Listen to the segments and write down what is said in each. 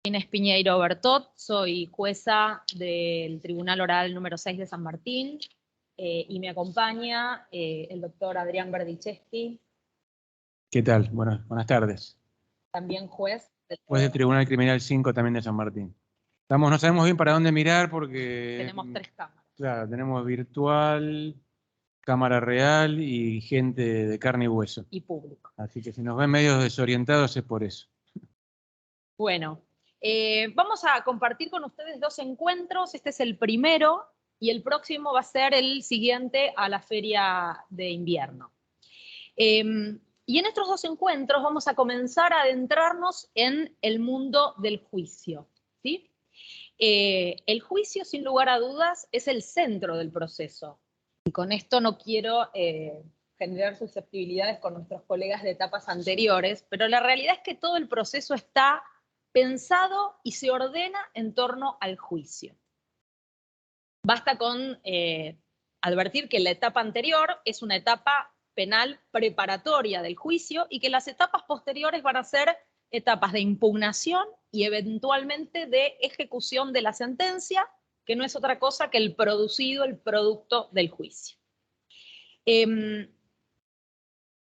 Inés Piñeiro Bertot, soy jueza del Tribunal Oral número 6 de San Martín y me acompaña el doctor Adrián Berdichevsky. ¿Qué tal? Buenas tardes. También juez. Juez del Tribunal Criminal 5 también de San Martín. No sabemos bien para dónde mirar porque... Tenemos 3 cámaras. Claro, tenemos virtual, cámara real y gente de carne y hueso. Y público. Así que si nos ven medios desorientados es por eso. Bueno, vamos a compartir con ustedes 2 encuentros. Este es el primero y el próximo va a ser el siguiente a la feria de invierno. Y en estos 2 encuentros vamos a comenzar a adentrarnos en el mundo del juicio, ¿sí? El juicio, sin lugar a dudas, es el centro del proceso. Y con esto no quiero generar susceptibilidades con nuestros colegas de etapas anteriores, pero la realidad es que todo el proceso está pensado y se ordena en torno al juicio. Basta con advertir que la etapa anterior es una etapa penal preparatoria del juicio y que las etapas posteriores van a ser etapas de impugnación y eventualmente de ejecución de la sentencia, que no es otra cosa que el producto del juicio.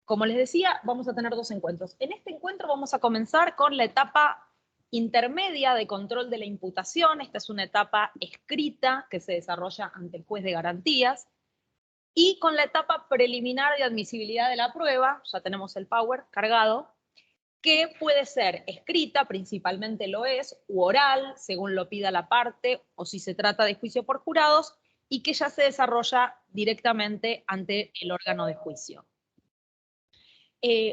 Como les decía, vamos a tener 2 encuentros. En este encuentro vamos a comenzar con la etapa intermedia de control de la imputación. Esta es una etapa escrita que se desarrolla ante el juez de garantías. Y con la etapa preliminar de admisibilidad de la prueba, ya tenemos el power cargado, que puede ser escrita, principalmente lo es, u oral, según lo pida la parte, o si se trata de juicio por jurados, y que ya se desarrolla directamente ante el órgano de juicio.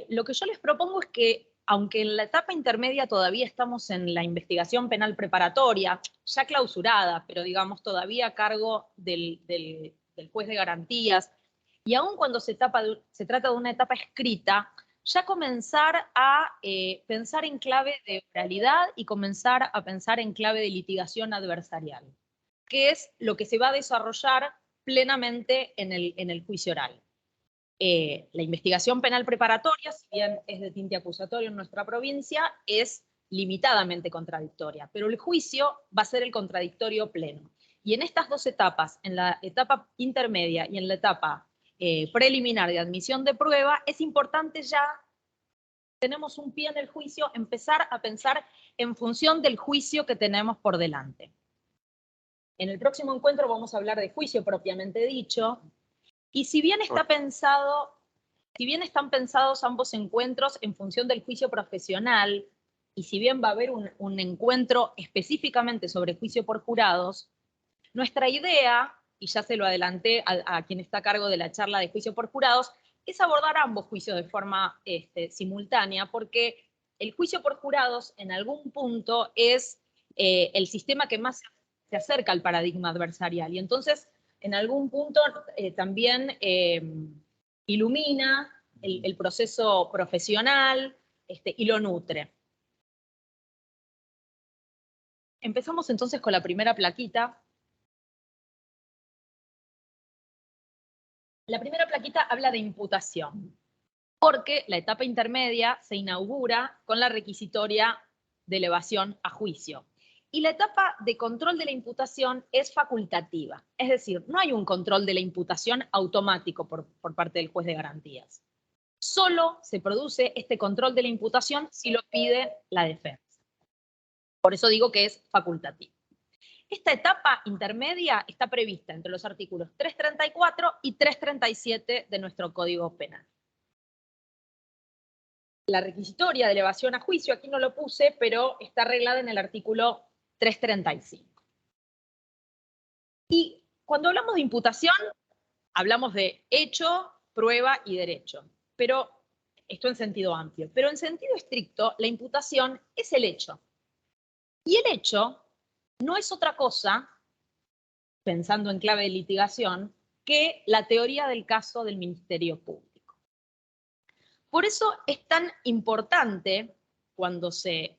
Lo que yo les propongo es que, aunque en la etapa intermedia todavía estamos en la investigación penal preparatoria, ya clausurada, pero digamos todavía a cargo del juez de garantías, y aun cuando se trata de una etapa escrita, ya comenzar a pensar en clave de oralidad y comenzar a pensar en clave de litigación adversarial, que es lo que se va a desarrollar plenamente en el juicio oral. La investigación penal preparatoria, si bien es de tinte acusatorio en nuestra provincia, es limitadamente contradictoria, pero el juicio va a ser el contradictorio pleno. Y en estas 2 etapas, en la etapa intermedia y en la etapa preliminar de admisión de prueba, es importante ya, tenemos un pie en el juicio, empezar a pensar en función del juicio que tenemos por delante. En el próximo encuentro vamos a hablar de juicio propiamente dicho, y si bien están pensados ambos encuentros en función del juicio profesional, y si bien va a haber un encuentro específicamente sobre juicio por jurados, nuestra idea, y ya se lo adelanté a quien está a cargo de la charla de juicio por jurados, es abordar ambos juicios de forma simultánea, porque el juicio por jurados en algún punto es el sistema que más se acerca al paradigma adversarial, y entonces en algún punto también ilumina el proceso profesional y lo nutre. Empezamos entonces con la primera plaquita. La primera plaquita habla de imputación, porque la etapa intermedia se inaugura con la requisitoria de elevación a juicio. Y la etapa de control de la imputación es facultativa, es decir, no hay un control de la imputación automático por parte del juez de garantías. Solo se produce este control de la imputación si lo pide la defensa. Por eso digo que es facultativo. Esta etapa intermedia está prevista entre los artículos 334 y 337 de nuestro Código Penal. La requisitoria de elevación a juicio, aquí no lo puse, pero está arreglada en el artículo 335. Y cuando hablamos de imputación, hablamos de hecho, prueba y derecho. Pero esto en sentido amplio. Pero en sentido estricto, la imputación es el hecho. Y el hecho no es otra cosa, pensando en clave de litigación, que la teoría del caso del Ministerio Público. Por eso es tan importante, cuando se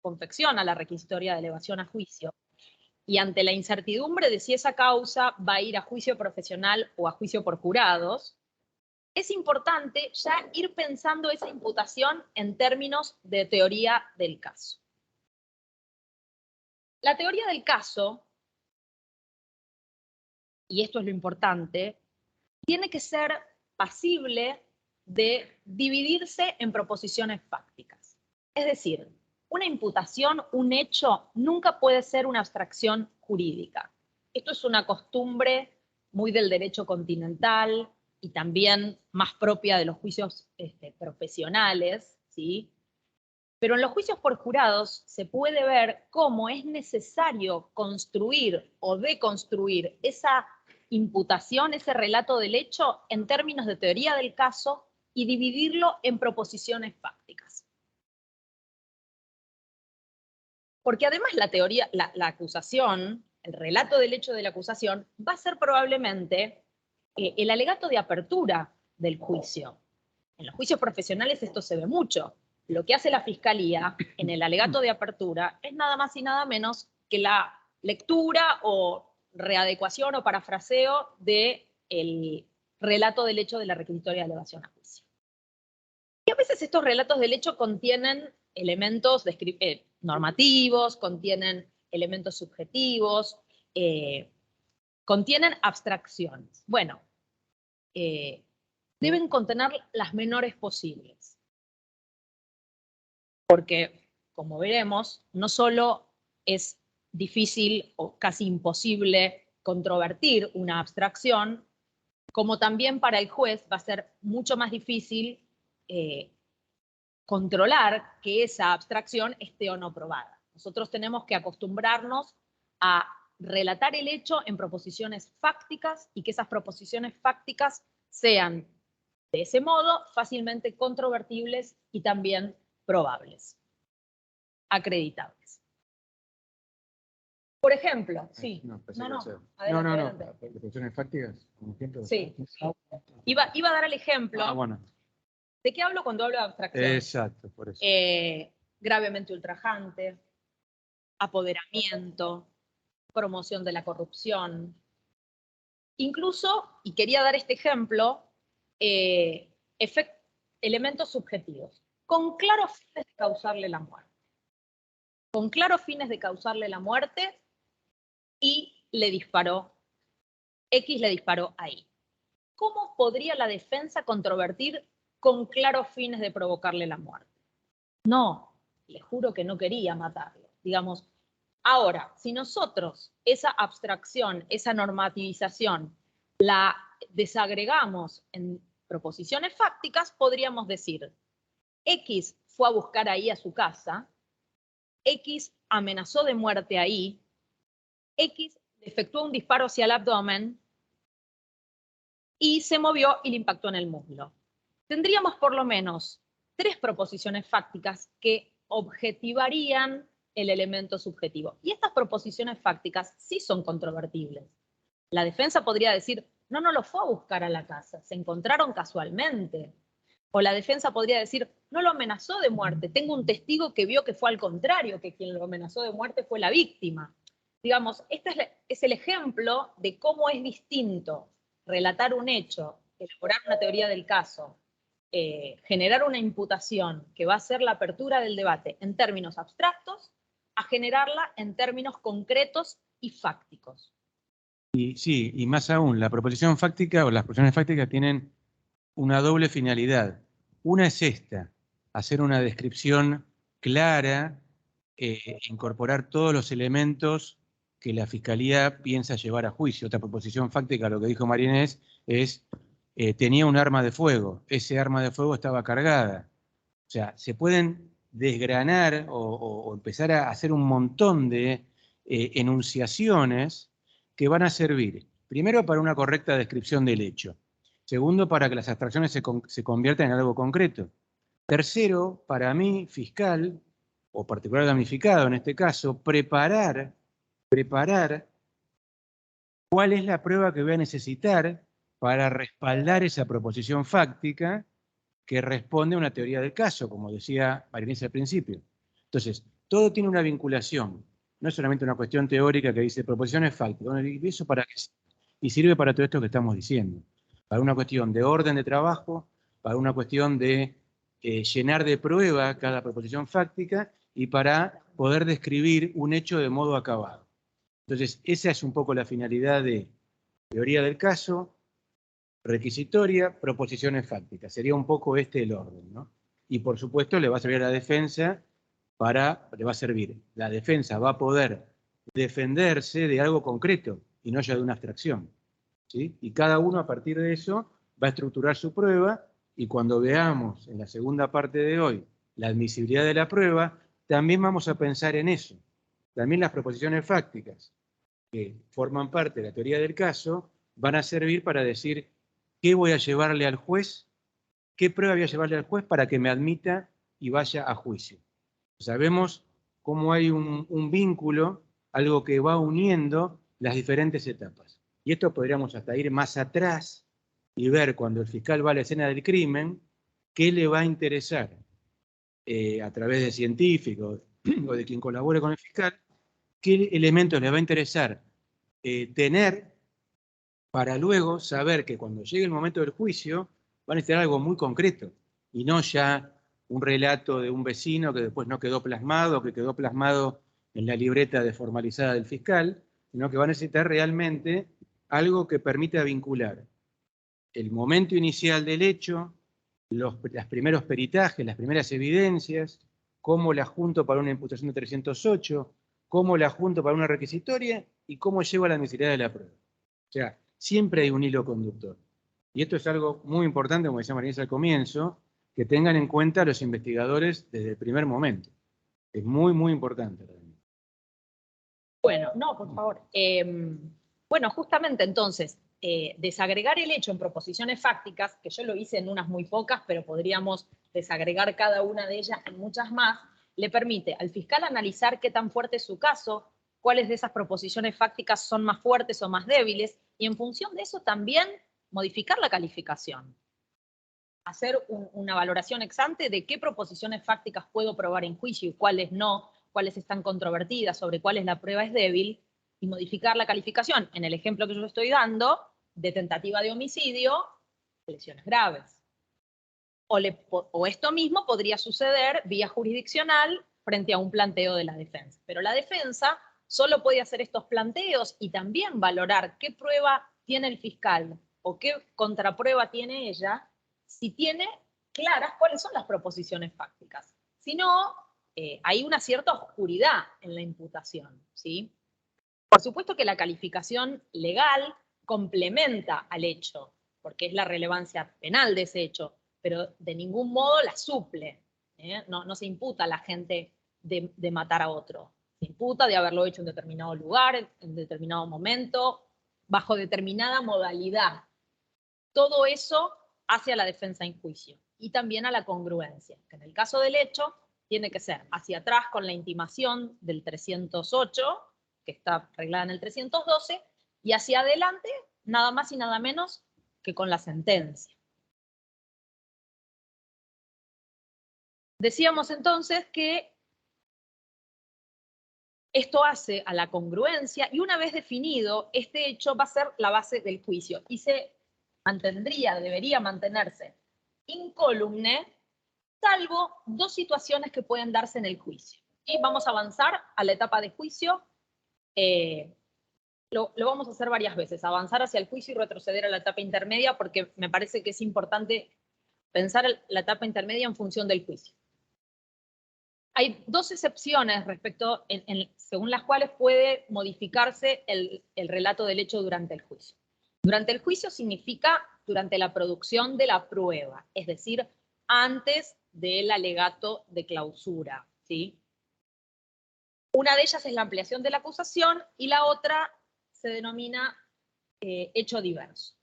confecciona la requisitoria de elevación a juicio, y ante la incertidumbre de si esa causa va a ir a juicio profesional o a juicio por jurados, es importante ya ir pensando esa imputación en términos de teoría del caso. La teoría del caso, y esto es lo importante, tiene que ser pasible de dividirse en proposiciones fácticas. Es decir, una imputación, un hecho, nunca puede ser una abstracción jurídica. Esto es una costumbre muy del derecho continental y también más propia de los juicios profesionales, ¿sí? Pero en los juicios por jurados se puede ver cómo es necesario construir o deconstruir esa imputación, ese relato del hecho, en términos de teoría del caso y dividirlo en proposiciones fácticas. Porque además la teoría, la acusación, el relato del hecho de la acusación, va a ser probablemente el alegato de apertura del juicio. En los juicios profesionales esto se ve mucho. Lo que hace la Fiscalía en el alegato de apertura es nada más y nada menos que la lectura o readecuación o parafraseo del relato del hecho de la requisitoria de elevación a juicio. Y a veces estos relatos del hecho contienen elementos normativos, contienen elementos subjetivos, contienen abstracciones. Bueno, deben contener las menores posibles. Porque, como veremos, no solo es difícil o casi imposible controvertir una abstracción, como también para el juez va a ser mucho más difícil controlar que esa abstracción esté o no probada. Nosotros tenemos que acostumbrarnos a relatar el hecho en proposiciones fácticas y que esas proposiciones fácticas sean, de ese modo, fácilmente controvertibles y también probables, acreditables. Por ejemplo, sí. No. Adelante. ¿Proposiciones fácticas? ¿Como ejemplo? Sí. Iba a dar el ejemplo. Bueno. ¿De qué hablo cuando hablo de abstracción? Exacto, por eso. Gravemente ultrajante, apoderamiento, promoción de la corrupción. Incluso, y quería dar este ejemplo, elementos subjetivos, con claros fines de causarle la muerte. Con claros fines de causarle la muerte y le disparó, X le disparó ahí. ¿Cómo podría la defensa controvertir con claros fines de provocarle la muerte? No, le juro que no quería matarlo. Digamos, ahora, si nosotros esa abstracción, esa normativización, la desagregamos en proposiciones fácticas, podríamos decir, X fue a buscar ahí a su casa, X amenazó de muerte ahí, X efectuó un disparo hacia el abdomen y se movió y le impactó en el muslo. Tendríamos por lo menos 3 proposiciones fácticas que objetivarían el elemento subjetivo. Y estas proposiciones fácticas sí son controvertibles. La defensa podría decir, no lo fue a buscar a la casa, se encontraron casualmente. O la defensa podría decir, no lo amenazó de muerte, tengo un testigo que vio que fue al contrario, que quien lo amenazó de muerte fue la víctima. Digamos, este es el ejemplo de cómo es distinto relatar un hecho, elaborar una teoría del caso, generar una imputación que va a ser la apertura del debate en términos abstractos, a generarla en términos concretos y fácticos. Y sí, y más aún, la proposición fáctica o las proposiciones fácticas tienen una doble finalidad. Una es esta, hacer una descripción clara, incorporar todos los elementos que la Fiscalía piensa llevar a juicio. Otra proposición fáctica, lo que dijo María Inés, es tenía un arma de fuego, ese arma de fuego estaba cargada. O sea, se pueden desgranar o empezar a hacer un montón de enunciaciones que van a servir, primero, para una correcta descripción del hecho. Segundo, para que las abstracciones se conviertan en algo concreto. Tercero, para mí, fiscal, o particular damnificado en este caso, preparar cuál es la prueba que voy a necesitar para respaldar esa proposición fáctica que responde a una teoría del caso, como decía María Inés al principio. Entonces, todo tiene una vinculación. No es solamente una cuestión teórica que dice proposiciones fácticas. ¿Y eso para qué sirve? Y sirve para todo esto que estamos diciendo. Para una cuestión de orden de trabajo, para una cuestión de llenar de prueba cada proposición fáctica y para poder describir un hecho de modo acabado. Entonces, esa es un poco la finalidad de teoría del caso, requisitoria, proposiciones fácticas. Sería un poco este el orden, ¿no? Y por supuesto le va a servir a la defensa la defensa va a poder defenderse de algo concreto y no ya de una abstracción, ¿sí? Y cada uno a partir de eso va a estructurar su prueba y cuando veamos en la segunda parte de hoy la admisibilidad de la prueba, también vamos a pensar en eso. También las proposiciones fácticas que forman parte de la teoría del caso van a servir para decir qué voy a llevarle al juez, qué prueba voy a llevarle al juez para que me admita y vaya a juicio. Sabemos cómo hay un vínculo, algo que va uniendo las diferentes etapas. Y esto podríamos hasta ir más atrás y ver cuando el fiscal va a la escena del crimen, qué le va a interesar a través de científicos o de quien colabore con el fiscal, qué elementos le va a interesar tener para luego saber que cuando llegue el momento del juicio van a necesitar algo muy concreto y no ya un relato de un vecino que después no quedó plasmado, que quedó plasmado en la libreta desformalizada del fiscal, sino que va a necesitar realmente algo que permita vincular el momento inicial del hecho, los primeros peritajes, las primeras evidencias, cómo la junto para una imputación de 308, cómo la junto para una requisitoria y cómo llego a la admisibilidad de la prueba. O sea, siempre hay un hilo conductor. Y esto es algo muy importante, como decía María al comienzo, que tengan en cuenta los investigadores desde el primer momento. Es muy, muy importante. Bueno, no, por favor. Bueno, justamente entonces, desagregar el hecho en proposiciones fácticas, que yo lo hice en unas muy pocas, pero podríamos desagregar cada una de ellas en muchas más, le permite al fiscal analizar qué tan fuerte es su caso, cuáles de esas proposiciones fácticas son más fuertes o más débiles, y en función de eso también modificar la calificación. Hacer una valoración ex ante de qué proposiciones fácticas puedo probar en juicio y cuáles no, cuáles están controvertidas, sobre cuáles la prueba es débil, y modificar la calificación, en el ejemplo que yo estoy dando, de tentativa de homicidio, lesiones graves. O esto mismo podría suceder vía jurisdiccional frente a un planteo de la defensa. Pero la defensa solo puede hacer estos planteos y también valorar qué prueba tiene el fiscal o qué contraprueba tiene ella, si tiene claras cuáles son las proposiciones fácticas. Si no, hay una cierta oscuridad en la imputación, ¿sí? Por supuesto que la calificación legal complementa al hecho, porque es la relevancia penal de ese hecho, pero de ningún modo la suple. No se imputa a la gente de matar a otro. Se imputa de haberlo hecho en determinado lugar, en determinado momento, bajo determinada modalidad. Todo eso hace a la defensa en juicio y también a la congruencia, que en el caso del hecho tiene que ser hacia atrás con la intimación del 308, que está arreglada en el 312, y hacia adelante nada más y nada menos que con la sentencia. Decíamos entonces que esto hace a la congruencia y una vez definido, este hecho va a ser la base del juicio y se mantendría, debería mantenerse incólume, salvo dos situaciones que pueden darse en el juicio. Y vamos a avanzar a la etapa de juicio. Lo vamos a hacer varias veces, avanzar hacia el juicio y retroceder a la etapa intermedia, porque me parece que es importante pensar la etapa intermedia en función del juicio. Hay dos excepciones respecto, según las cuales puede modificarse el relato del hecho durante el juicio. Durante el juicio significa durante la producción de la prueba, es decir, antes del alegato de clausura, ¿sí? Una de ellas es la ampliación de la acusación y la otra se denomina hecho diverso.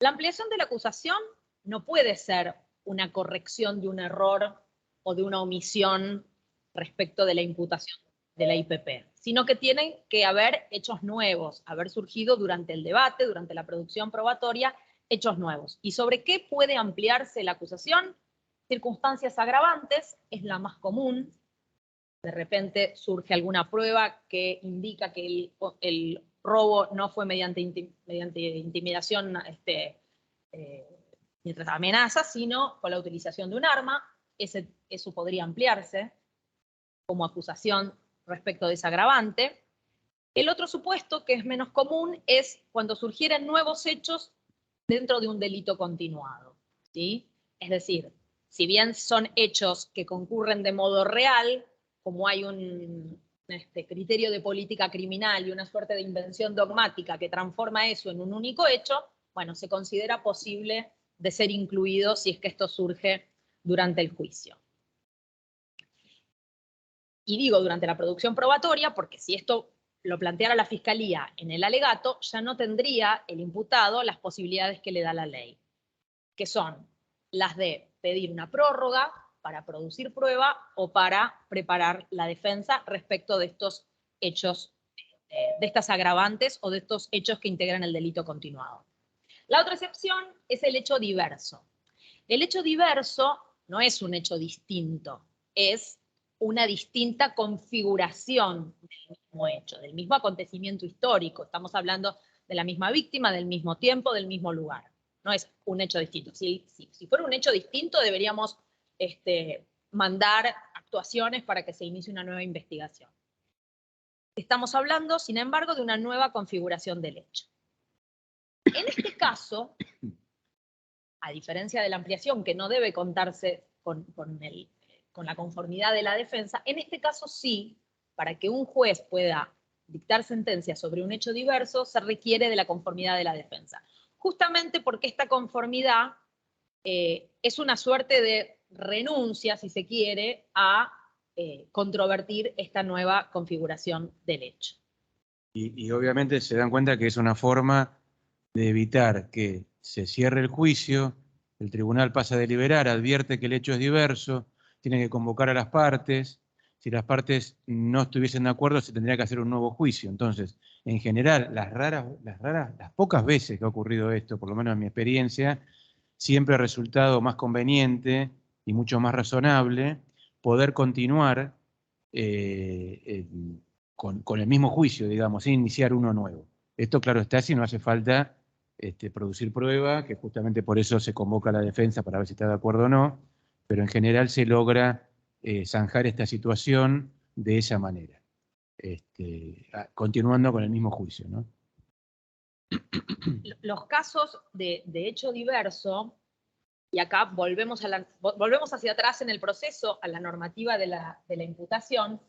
La ampliación de la acusación no puede ser una corrección de un error o de una omisión respecto de la imputación de la IPP, sino que tienen que haber hechos nuevos, haber surgido durante el debate, durante la producción probatoria, hechos nuevos. ¿Y sobre qué puede ampliarse la acusación? Circunstancias agravantes es la más común. De repente surge alguna prueba que indica que el robo no fue mediante intimidación mientras amenaza, sino con la utilización de un arma. Eso podría ampliarse como acusación respecto de ese agravante. El otro supuesto, que es menos común, es cuando surgieran nuevos hechos dentro de un delito continuado, ¿sí? Es decir, si bien son hechos que concurren de modo real, como hay un criterio de política criminal y una suerte de invención dogmática que transforma eso en un único hecho, bueno, se considera posible de ser incluido si es que esto surge durante el juicio. Y digo durante la producción probatoria porque si esto lo planteara la Fiscalía en el alegato, ya no tendría el imputado las posibilidades que le da la ley, que son las de pedir una prórroga para producir prueba o para preparar la defensa respecto de estos hechos, de estas agravantes o de estos hechos que integran el delito continuado. La otra excepción es el hecho diverso. El hecho diverso no es un hecho distinto, es una distinta configuración del mismo hecho, del mismo acontecimiento histórico. Estamos hablando de la misma víctima, del mismo tiempo, del mismo lugar. No es un hecho distinto. Si fuera un hecho distinto, deberíamos mandar actuaciones para que se inicie una nueva investigación. Estamos hablando, sin embargo, de una nueva configuración del hecho. En este caso, a diferencia de la ampliación, que no debe contarse con la conformidad de la defensa, en este caso sí, para que un juez pueda dictar sentencia sobre un hecho diverso, se requiere de la conformidad de la defensa. Justamente porque esta conformidad es una suerte de renuncia, si se quiere, a controvertir esta nueva configuración del hecho. Y obviamente se dan cuenta que es una forma de evitar que se cierre el juicio, el tribunal pasa a deliberar, advierte que el hecho es diverso, tiene que convocar a las partes. Si las partes no estuviesen de acuerdo, se tendría que hacer un nuevo juicio. Entonces, en general, las pocas veces que ha ocurrido esto, por lo menos en mi experiencia, siempre ha resultado más conveniente y mucho más razonable poder continuar con el mismo juicio, digamos, sin iniciar uno nuevo. Esto, claro está, si no hace falta producir prueba, que justamente por eso se convoca a la defensa para ver si está de acuerdo o no, pero en general se logra zanjar esta situación de esa manera, continuando con el mismo juicio, ¿no? Los casos de hecho diverso, y acá volvemos hacia atrás en el proceso a la normativa de la imputación,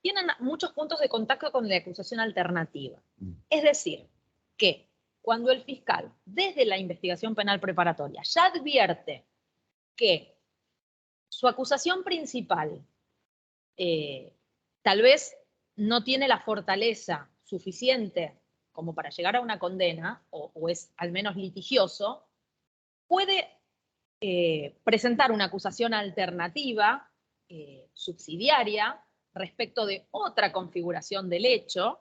tienen muchos puntos de contacto con la acusación alternativa. Es decir, que cuando el fiscal, desde la investigación penal preparatoria, ya advierte que su acusación principal tal vez no tiene la fortaleza suficiente como para llegar a una condena, o es al menos litigioso, puede presentar una acusación alternativa, subsidiaria, respecto de otra configuración del hecho,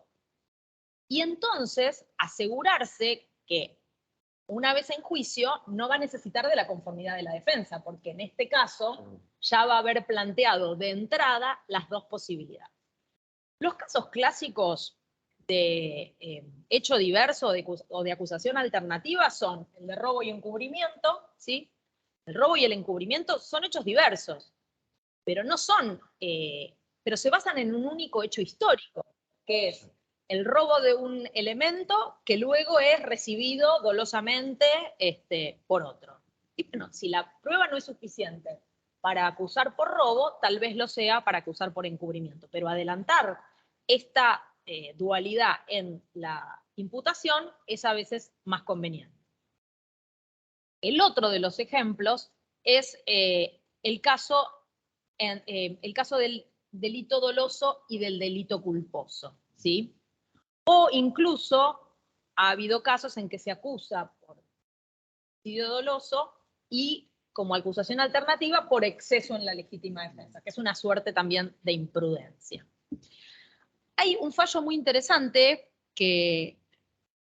y entonces asegurarse que una vez en juicio no va a necesitar de la conformidad de la defensa, porque en este caso ya va a haber planteado de entrada las dos posibilidades. Los casos clásicos de hecho diverso o de acusación alternativa son el de robo y encubrimiento, ¿sí? El robo y el encubrimiento son hechos diversos, pero no son, pero se basan en un único hecho histórico, que es el robo de un elemento que luego es recibido dolosamente por otro. Y bueno, si la prueba no es suficiente para acusar por robo, tal vez lo sea para acusar por encubrimiento, pero adelantar esta dualidad en la imputación es a veces más conveniente. El otro de los ejemplos es el caso del delito doloso y del delito culposo, ¿sí? O incluso ha habido casos en que se acusa por homicidio doloso y como acusación alternativa por exceso en la legítima defensa, que es una suerte también de imprudencia. Hay un fallo muy interesante que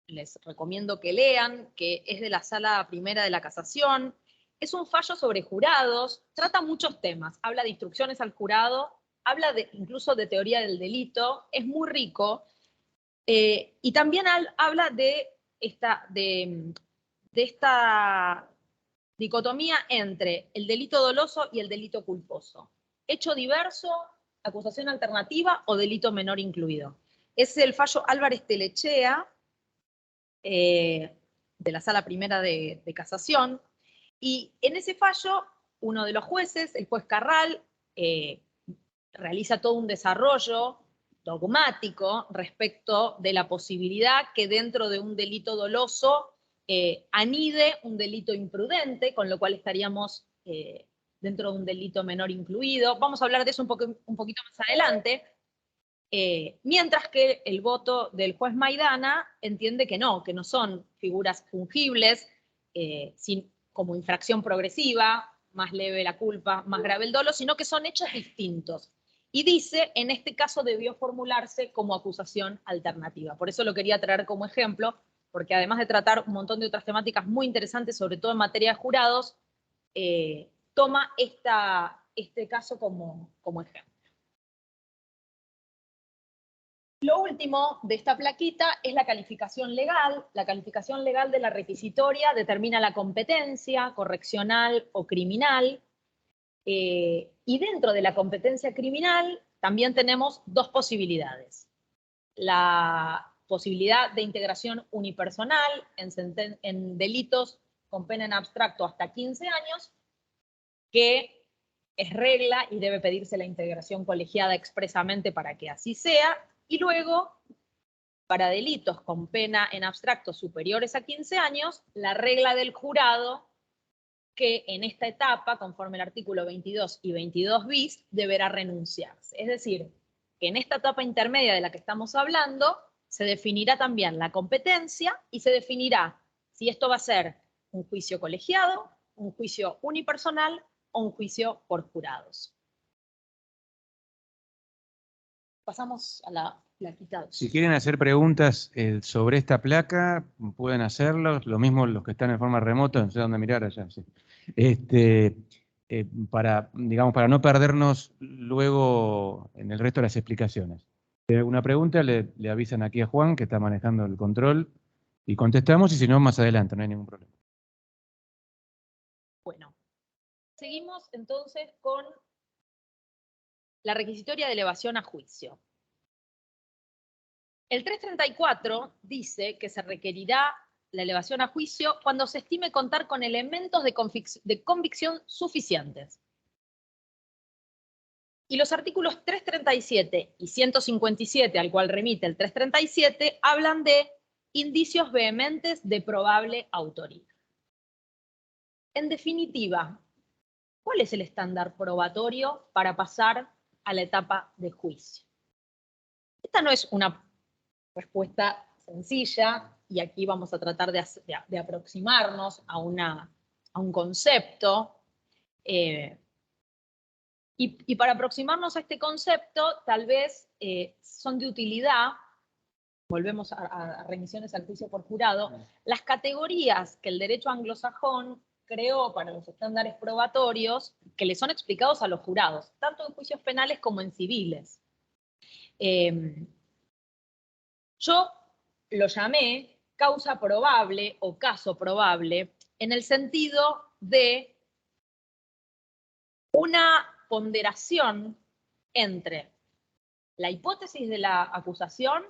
les recomiendo que lean, que es de la Sala Primera de la Casación. Es un fallo sobre jurados, trata muchos temas, habla de instrucciones al jurado, habla incluso de teoría del delito, es muy rico, y también habla de esta dicotomía entre el delito doloso y el delito culposo. Hecho diverso, acusación alternativa o delito menor incluido. Es el fallo Álvarez Telechea, de la Sala Primera de Casación, y en ese fallo, uno de los jueces, el juez Carral, realiza todo un desarrollo dogmático respecto de la posibilidad que dentro de un delito doloso anide un delito imprudente, con lo cual estaríamos dentro de un delito menor incluido. Vamos a hablar de eso un poquito más adelante. Mientras que el voto del juez Maidana entiende que no son figuras fungibles, como infracción progresiva, más leve la culpa, más grave el dolo, sino que son hechos distintos. Y dice, en este caso debió formularse como acusación alternativa. Por eso lo quería traer como ejemplo, porque además de tratar un montón de otras temáticas muy interesantes, sobre todo en materia de jurados, toma este caso como ejemplo. Lo último de esta plaquita es la calificación legal. La calificación legal de la requisitoria determina la competencia correccional o criminal. Y dentro de la competencia criminal también tenemos dos posibilidades. La posibilidad de integración unipersonal en delitos con pena en abstracto hasta 15 años, que es regla y debe pedirse la integración colegiada expresamente para que así sea. Y luego, para delitos con pena en abstracto superiores a 15 años, la regla del jurado, que en esta etapa, conforme el artículo 22 y 22 bis, deberá renunciarse. Es decir, que en esta etapa intermedia de la que estamos hablando, se definirá también la competencia y se definirá si esto va a ser un juicio colegiado, un juicio unipersonal o un juicio por jurados. Pasamos a la plaquita 2. Si quieren hacer preguntas sobre esta placa, pueden hacerlo. Lo mismo los que están en forma remota, no sé dónde mirar allá. Sí. Para no perdernos luego en el resto de las explicaciones. Si hay alguna pregunta, le avisan aquí a Juan, que está manejando el control, y contestamos, y si no, más adelante, no hay ningún problema. Bueno, seguimos entonces con la requisitoria de elevación a juicio. El 334 dice que se requerirá la elevación a juicio cuando se estime contar con elementos de convicción suficientes. Y los artículos 337 y 157, al cual remite el 337, hablan de indicios vehementes de probable autoría. En definitiva, ¿cuál es el estándar probatorio para pasar a la etapa de juicio? Esta no es una respuesta sencilla, y aquí vamos a tratar de aproximarnos a un concepto. Y para aproximarnos a este concepto, tal vez son de utilidad, volvemos a remisiones al juicio por jurado, las categorías que el derecho anglosajón creó para los estándares probatorios, que le son explicados a los jurados, tanto en juicios penales como en civiles. Yo lo llamé causa probable o caso probable en el sentido de una ponderación entre la hipótesis de la acusación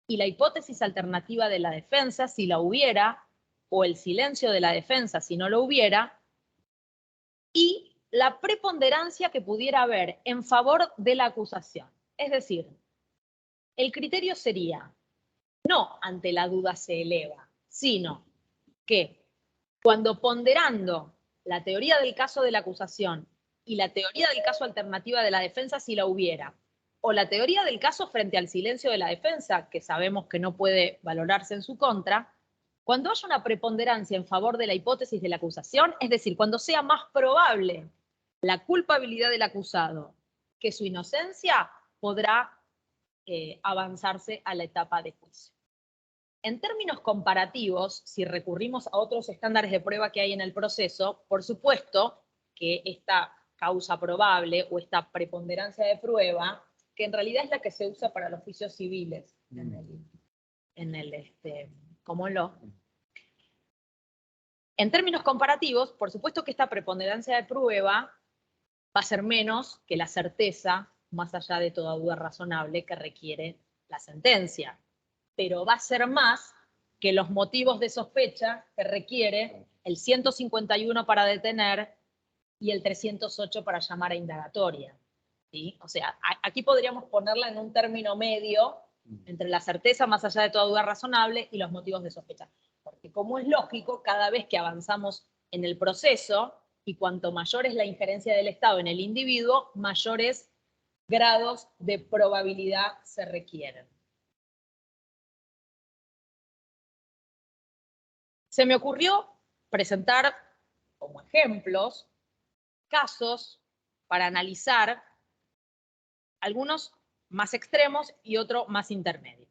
y la hipótesis alternativa de la defensa, si la hubiera, o el silencio de la defensa, si no lo hubiera, y la preponderancia que pudiera haber en favor de la acusación. Es decir, el criterio sería, no ante la duda se eleva, sino que cuando ponderando la teoría del caso de la acusación y la teoría del caso alternativa de la defensa, si la hubiera, o la teoría del caso frente al silencio de la defensa, que sabemos que no puede valorarse en su contra, cuando haya una preponderancia en favor de la hipótesis de la acusación, es decir, cuando sea más probable la culpabilidad del acusado que su inocencia, podrá avanzarse a la etapa de juicio. En términos comparativos, si recurrimos a otros estándares de prueba que hay en el proceso, por supuesto que esta causa probable o esta preponderancia de prueba, que en realidad es la que se usa para los juicios civiles, En términos comparativos, por supuesto que esta preponderancia de prueba va a ser menos que la certeza más allá de toda duda razonable que requiere la sentencia. Pero va a ser más que los motivos de sospecha que requiere el 151 para detener y el 308 para llamar a indagatoria. ¿Sí? O sea, aquí podríamos ponerla en un término medio entre la certeza más allá de toda duda razonable y los motivos de sospecha. Porque como es lógico, cada vez que avanzamos en el proceso y cuanto mayor es la injerencia del Estado en el individuo, mayores grados de probabilidad se requieren. Se me ocurrió presentar como ejemplos casos para analizar algunos más extremos y otro más intermedio.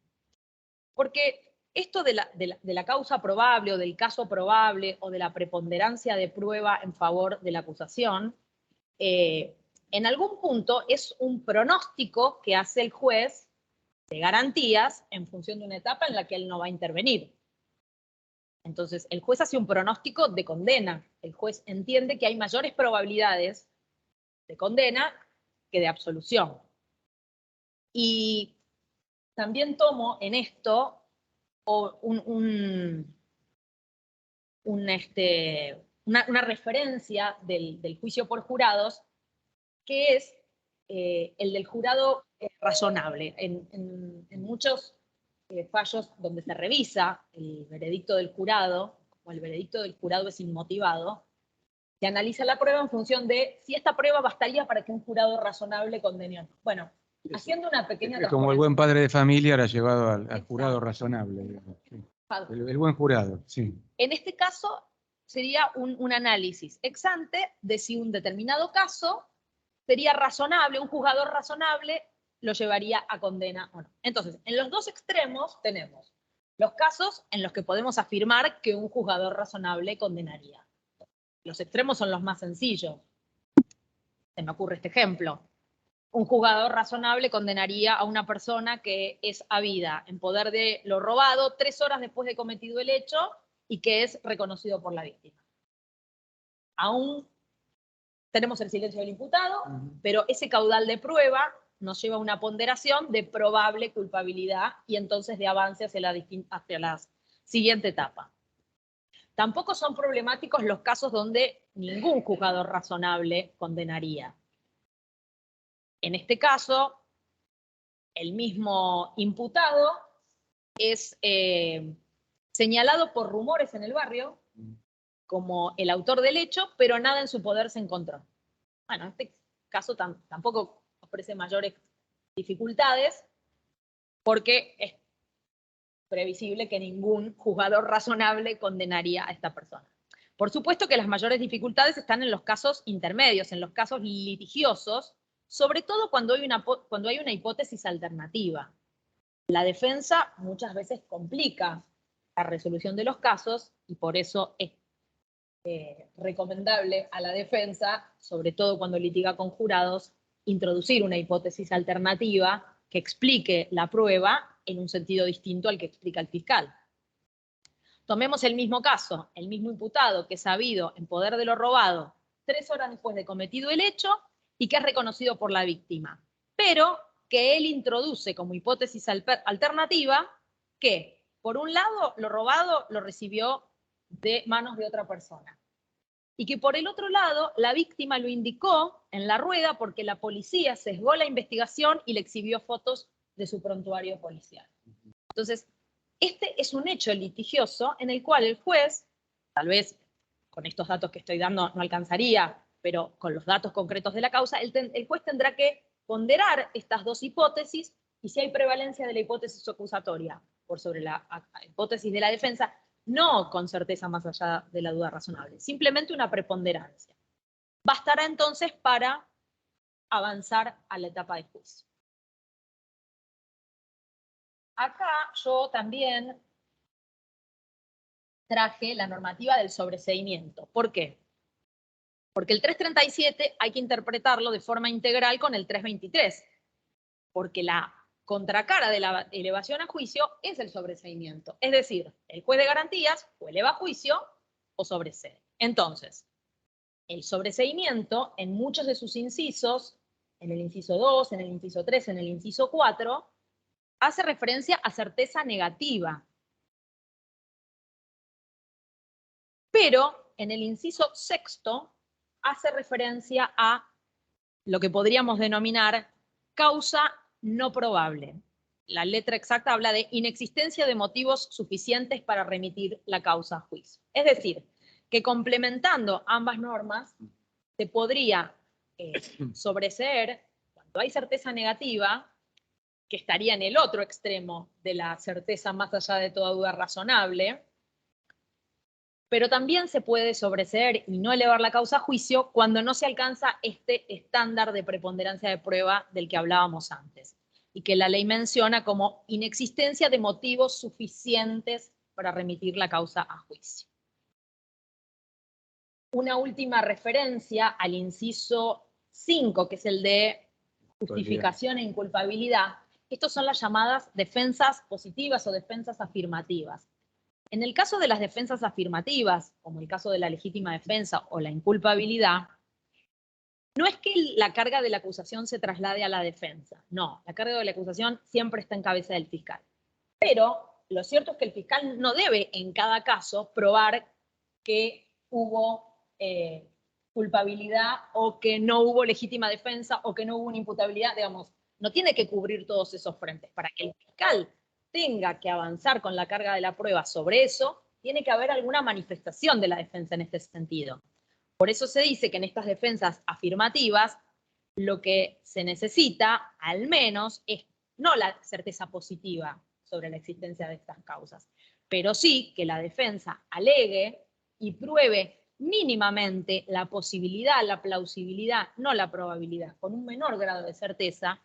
Porque esto de la causa probable o del caso probable o de la preponderancia de prueba en favor de la acusación, en algún punto es un pronóstico que hace el juez de garantías en función de una etapa en la que él no va a intervenir. Entonces, el juez hace un pronóstico de condena. El juez entiende que hay mayores probabilidades de condena que de absolución. Y también tomo en esto una referencia del juicio por jurados, que es el del jurado razonable. En muchos fallos donde se revisa el veredicto del jurado, o el veredicto del jurado es inmotivado, se analiza la prueba en función de si esta prueba bastaría para que un jurado razonable condene o no. Bueno, haciendo una pequeña Es como el buen padre de familia ahora llevado al jurado razonable. Digamos, sí. El buen jurado, sí. En este caso sería un análisis ex ante de si un determinado caso sería razonable, un juzgador razonable lo llevaría a condena o no. Entonces, en los dos extremos tenemos los casos en los que podemos afirmar que un juzgador razonable condenaría. Los extremos son los más sencillos. Se me ocurre este ejemplo. Un juzgador razonable condenaría a una persona que es habida en poder de lo robado 3 horas después de cometido el hecho y que es reconocido por la víctima. Aún tenemos el silencio del imputado, pero ese caudal de prueba nos lleva a una ponderación de probable culpabilidad y entonces de avance hacia la siguiente etapa. Tampoco son problemáticos los casos donde ningún juzgador razonable condenaría. En este caso, el mismo imputado es señalado por rumores en el barrio como el autor del hecho, pero nada en su poder se encontró. Bueno, este caso tampoco ofrece mayores dificultades porque es previsible que ningún juzgador razonable condenaría a esta persona. Por supuesto que las mayores dificultades están en los casos intermedios, en los casos litigiosos, sobre todo cuando hay una hipótesis alternativa. La defensa muchas veces complica la resolución de los casos y por eso es recomendable a la defensa, sobre todo cuando litiga con jurados, introducir una hipótesis alternativa que explique la prueba en un sentido distinto al que explica el fiscal. Tomemos el mismo caso, el mismo imputado que es habido en poder de lo robado 3 horas después de cometido el hecho y que es reconocido por la víctima, pero que él introduce como hipótesis alternativa que, por un lado, lo robado lo recibió de manos de otra persona. Y que por el otro lado, la víctima lo indicó en la rueda porque la policía sesgó la investigación y le exhibió fotos de su prontuario policial. Entonces, este es un hecho litigioso en el cual el juez, tal vez con estos datos que estoy dando no alcanzaría, pero con los datos concretos de la causa, el juez tendrá que ponderar estas dos hipótesis y si hay prevalencia de la hipótesis acusatoria por sobre la hipótesis de la defensa, no con certeza más allá de la duda razonable, simplemente una preponderancia. Bastará entonces para avanzar a la etapa de juicio. Acá yo también traje la normativa del sobreseimiento. ¿Por qué? Porque el 337 hay que interpretarlo de forma integral con el 323, porque la contracara de la elevación a juicio es el sobreseimiento. Es decir, el juez de garantías o eleva a juicio o sobresee. Entonces, el sobreseimiento, en muchos de sus incisos, en el inciso 2, en el inciso 3, en el inciso 4, hace referencia a certeza negativa. Pero en el inciso 6 hace referencia a lo que podríamos denominar causa no probable. La letra exacta habla de inexistencia de motivos suficientes para remitir la causa a juicio. Es decir, que complementando ambas normas, se podría sobreseer, cuando hay certeza negativa, que estaría en el otro extremo de la certeza más allá de toda duda razonable, pero también se puede sobreseer y no elevar la causa a juicio cuando no se alcanza este estándar de preponderancia de prueba del que hablábamos antes, y que la ley menciona como inexistencia de motivos suficientes para remitir la causa a juicio. Una última referencia al inciso 5, que es el de justificación e inculpabilidad. Estos son las llamadas defensas positivas o defensas afirmativas. En el caso de las defensas afirmativas, como el caso de la legítima defensa o la inculpabilidad, no es que la carga de la acusación se traslade a la defensa. No, la carga de la acusación siempre está en cabeza del fiscal. Pero lo cierto es que el fiscal no debe en cada caso probar que hubo culpabilidad o que no hubo legítima defensa o que no hubo una imputabilidad, digamos, no tiene que cubrir todos esos frentes. Para que el fiscal tenga que avanzar con la carga de la prueba sobre eso, tiene que haber alguna manifestación de la defensa en este sentido. Por eso se dice que en estas defensas afirmativas lo que se necesita, al menos, es no la certeza positiva sobre la existencia de estas causas, pero sí que la defensa alegue y pruebe mínimamente la posibilidad, la plausibilidad, no la probabilidad, con un menor grado de certeza,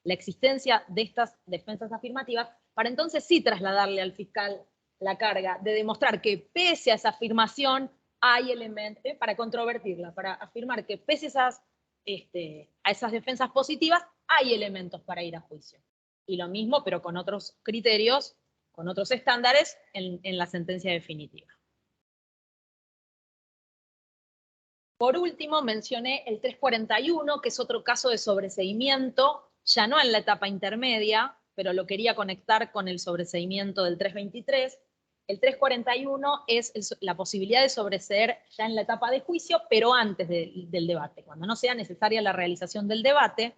la existencia de estas defensas afirmativas, para entonces sí trasladarle al fiscal la carga de demostrar que pese a esa afirmación hay elementos, para controvertirla, para afirmar que pese a esas defensas positivas hay elementos para ir a juicio. Y lo mismo, pero con otros criterios, con otros estándares en la sentencia definitiva. Por último, mencioné el 341, que es otro caso de sobreseimiento, ya no en la etapa intermedia, pero lo quería conectar con el sobreseimiento del 323. El 341 es la posibilidad de sobreseer ya en la etapa de juicio, pero antes del debate, cuando no sea necesaria la realización del debate.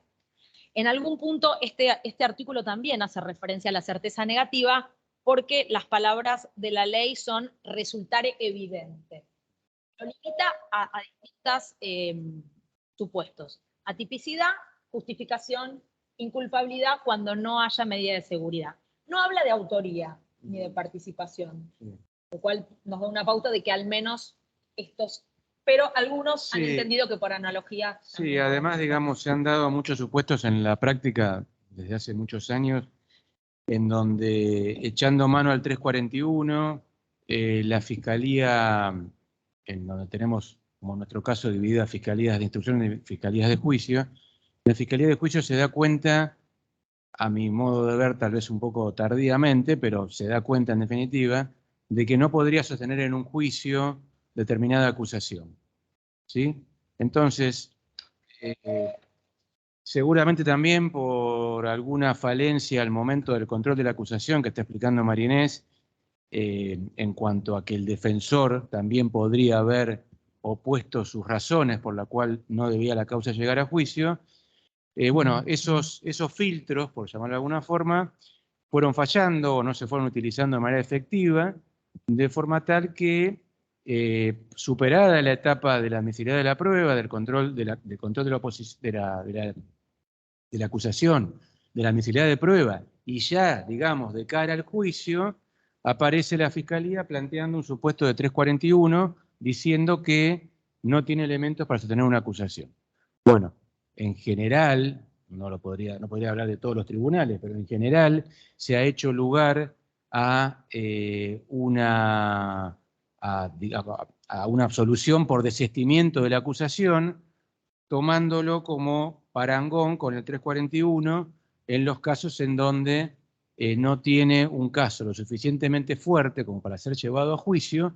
En algún punto este artículo también hace referencia a la certeza negativa, porque las palabras de la ley son resultare evidente. Lo limita a distintos supuestos. Atipicidad, justificación, inculpabilidad cuando no haya medida de seguridad. No habla de autoría ni de participación, lo cual nos da una pauta de que al menos estos, pero algunos han entendido que por analogía... Sí, además, digamos, se han dado muchos supuestos en la práctica desde hace muchos años, en donde, echando mano al 341, la Fiscalía, en donde tenemos, como en nuestro caso, dividida fiscalías de instrucción y fiscalías de juicio, la Fiscalía de Juicio se da cuenta, a mi modo de ver, tal vez un poco tardíamente, pero se da cuenta en definitiva, de que no podría sostener en un juicio determinada acusación, ¿sí? Entonces, seguramente también por alguna falencia al momento del control de la acusación que está explicando María Inés, en cuanto a que el defensor también podría haber opuesto sus razones por la cual no debía la causa llegar a juicio. Bueno, esos filtros, por llamarlo de alguna forma, fueron fallando o no se fueron utilizando de manera efectiva, de forma tal que, superada la etapa de la admisibilidad de la prueba, del control de la acusación, de la admisibilidad de prueba, y ya, digamos, de cara al juicio, aparece la Fiscalía planteando un supuesto de 341, diciendo que no tiene elementos para sostener una acusación. Bueno, en general, no podría hablar de todos los tribunales, pero en general se ha hecho lugar a una absolución por desistimiento de la acusación, tomándolo como parangón con el 341 en los casos en donde no tiene un caso lo suficientemente fuerte como para ser llevado a juicio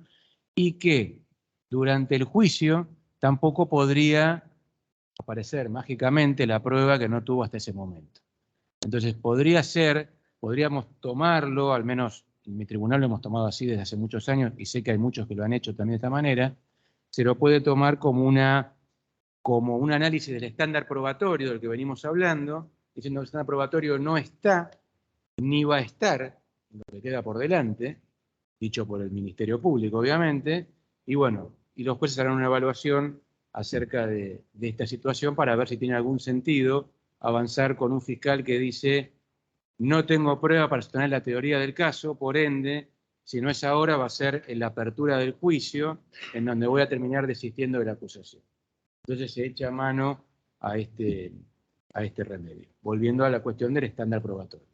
y que durante el juicio tampoco podría aparecer mágicamente la prueba que no tuvo hasta ese momento. Entonces podríamos tomarlo, al menos en mi tribunal lo hemos tomado así desde hace muchos años, y sé que hay muchos que lo han hecho también de esta manera, se lo puede tomar como un análisis del estándar probatorio del que venimos hablando, diciendo que el estándar probatorio no está, ni va a estar, lo que queda por delante, dicho por el Ministerio Público, obviamente, y bueno, y los jueces harán una evaluación acerca de esta situación para ver si tiene algún sentido avanzar con un fiscal que dice: no tengo prueba para sostener la teoría del caso, por ende, si no es ahora, va a ser en la apertura del juicio, en donde voy a terminar desistiendo de la acusación. Entonces se echa mano a este remedio, volviendo a la cuestión del estándar probatorio.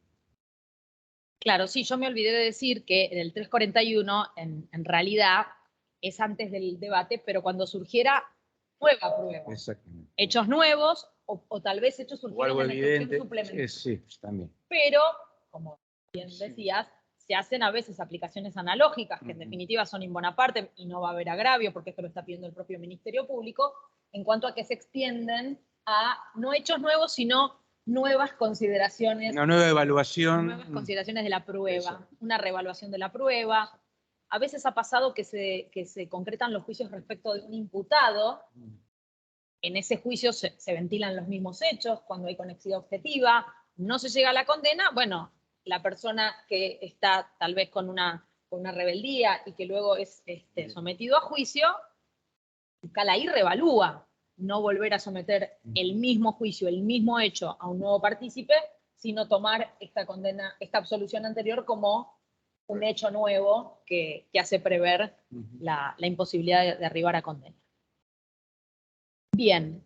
Claro, sí, yo me olvidé de decir que en el 341, en realidad, es antes del debate, pero cuando surgiera nueva prueba. Exactamente. Hechos nuevos, o tal vez hechos surgieron en la instrucción suplementaria. Sí, también. Pero, como bien decías, se hacen a veces aplicaciones analógicas, que en definitiva son in bona parte y no va a haber agravio, porque esto lo está pidiendo el propio Ministerio Público, en cuanto a que se extienden a no hechos nuevos, sino nuevas consideraciones. Una nueva evaluación. Nuevas consideraciones de la prueba, Eso. una reevaluación de la prueba. A veces ha pasado que se concretan los juicios respecto de un imputado. En ese juicio se ventilan los mismos hechos, cuando hay conexidad objetiva, no se llega a la condena, bueno, la persona que está tal vez con una rebeldía y que luego es sometido a juicio, fiscal ahí revalúa no volver a someter el mismo juicio, el mismo hecho a un nuevo partícipe, sino tomar esta condena, esta absolución anterior como un hecho nuevo que hace prever la imposibilidad de arribar a condena. Bien,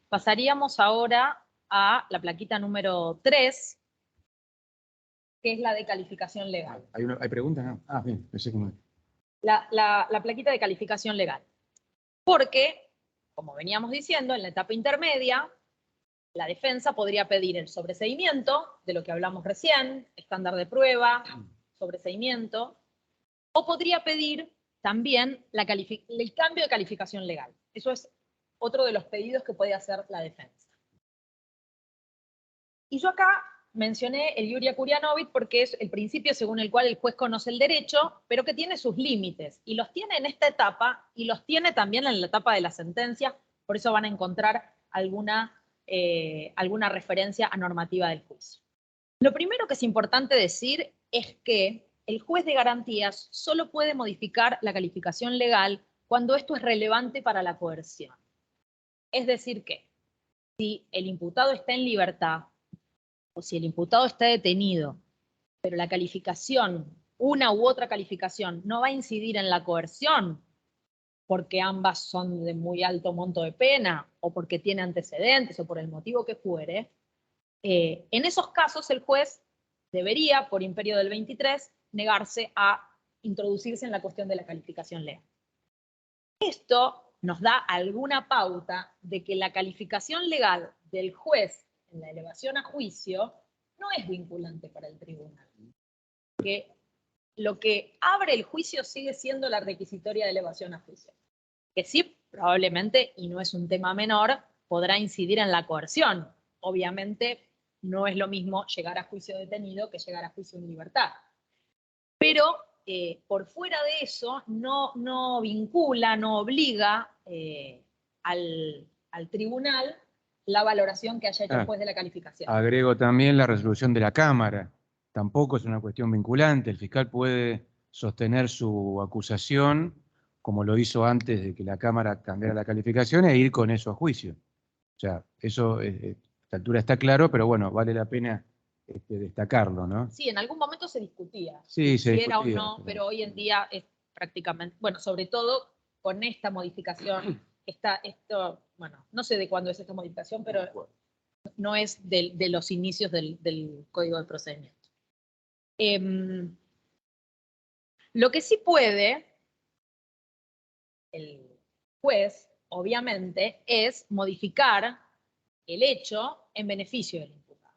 pasaríamos ahora a la plaquita número 3, que es la de calificación legal. ¿Hay preguntas? No. Ah, bien, pensé que... La plaquita de calificación legal. Porque, como veníamos diciendo, en la etapa intermedia, la defensa podría pedir el sobreseimiento, de lo que hablamos recién, estándar de prueba, sobreseimiento, o podría pedir también el cambio de calificación legal. Eso es otro de los pedidos que puede hacer la defensa. Y yo acá mencioné el iuria curianovit porque es el principio según el cual el juez conoce el derecho, pero que tiene sus límites. Y los tiene en esta etapa y los tiene también en la etapa de la sentencia. Por eso van a encontrar alguna referencia a normativa del juicio. Lo primero que es importante decir es que el juez de garantías solo puede modificar la calificación legal cuando esto es relevante para la coerción. Es decir que si el imputado está en libertad o si el imputado está detenido, pero la calificación, una u otra calificación, no va a incidir en la coerción porque ambas son de muy alto monto de pena o porque tiene antecedentes o por el motivo que fuere, en esos casos el juez debería, por imperio del 23, negarse a introducirse en la cuestión de la calificación legal. Esto nos da alguna pauta de que la calificación legal del juez en la elevación a juicio no es vinculante para el tribunal. Que lo que abre el juicio sigue siendo la requisitoria de elevación a juicio. Que sí, probablemente, y no es un tema menor, podrá incidir en la coerción. Obviamente, no es lo mismo llegar a juicio detenido que llegar a juicio en libertad. Pero por fuera de eso, no vincula, no obliga al tribunal la valoración que haya hecho el juez de la calificación. Agrego también la resolución de la Cámara. Tampoco es una cuestión vinculante. El fiscal puede sostener su acusación, como lo hizo antes de que la Cámara cambiara la calificación, e ir con eso a juicio. O sea, eso a esta altura está claro, pero bueno, vale la pena destacarlo, ¿no? Sí, en algún momento se discutía sí, si discutía, era o no, pero hoy en día es prácticamente, bueno, sobre todo con esta modificación, bueno, no sé de cuándo es esta modificación, pero no es de los inicios del Código de Procedimiento. Lo que sí puede el juez, obviamente, es modificar el hecho en beneficio del imputado,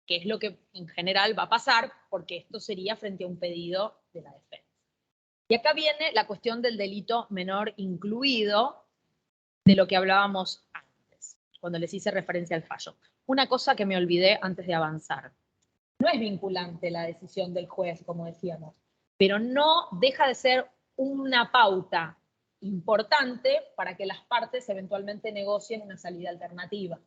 que es lo que en general va a pasar, porque esto sería frente a un pedido de la defensa. Y acá viene la cuestión del delito menor incluido, de lo que hablábamos antes. cuando les hice referencia al fallo. Una cosa que me olvidé antes de avanzar. No es vinculante la decisión del juez, como decíamos, pero no deja de ser una pauta importante para que las partes eventualmente negocien una salida alternativa.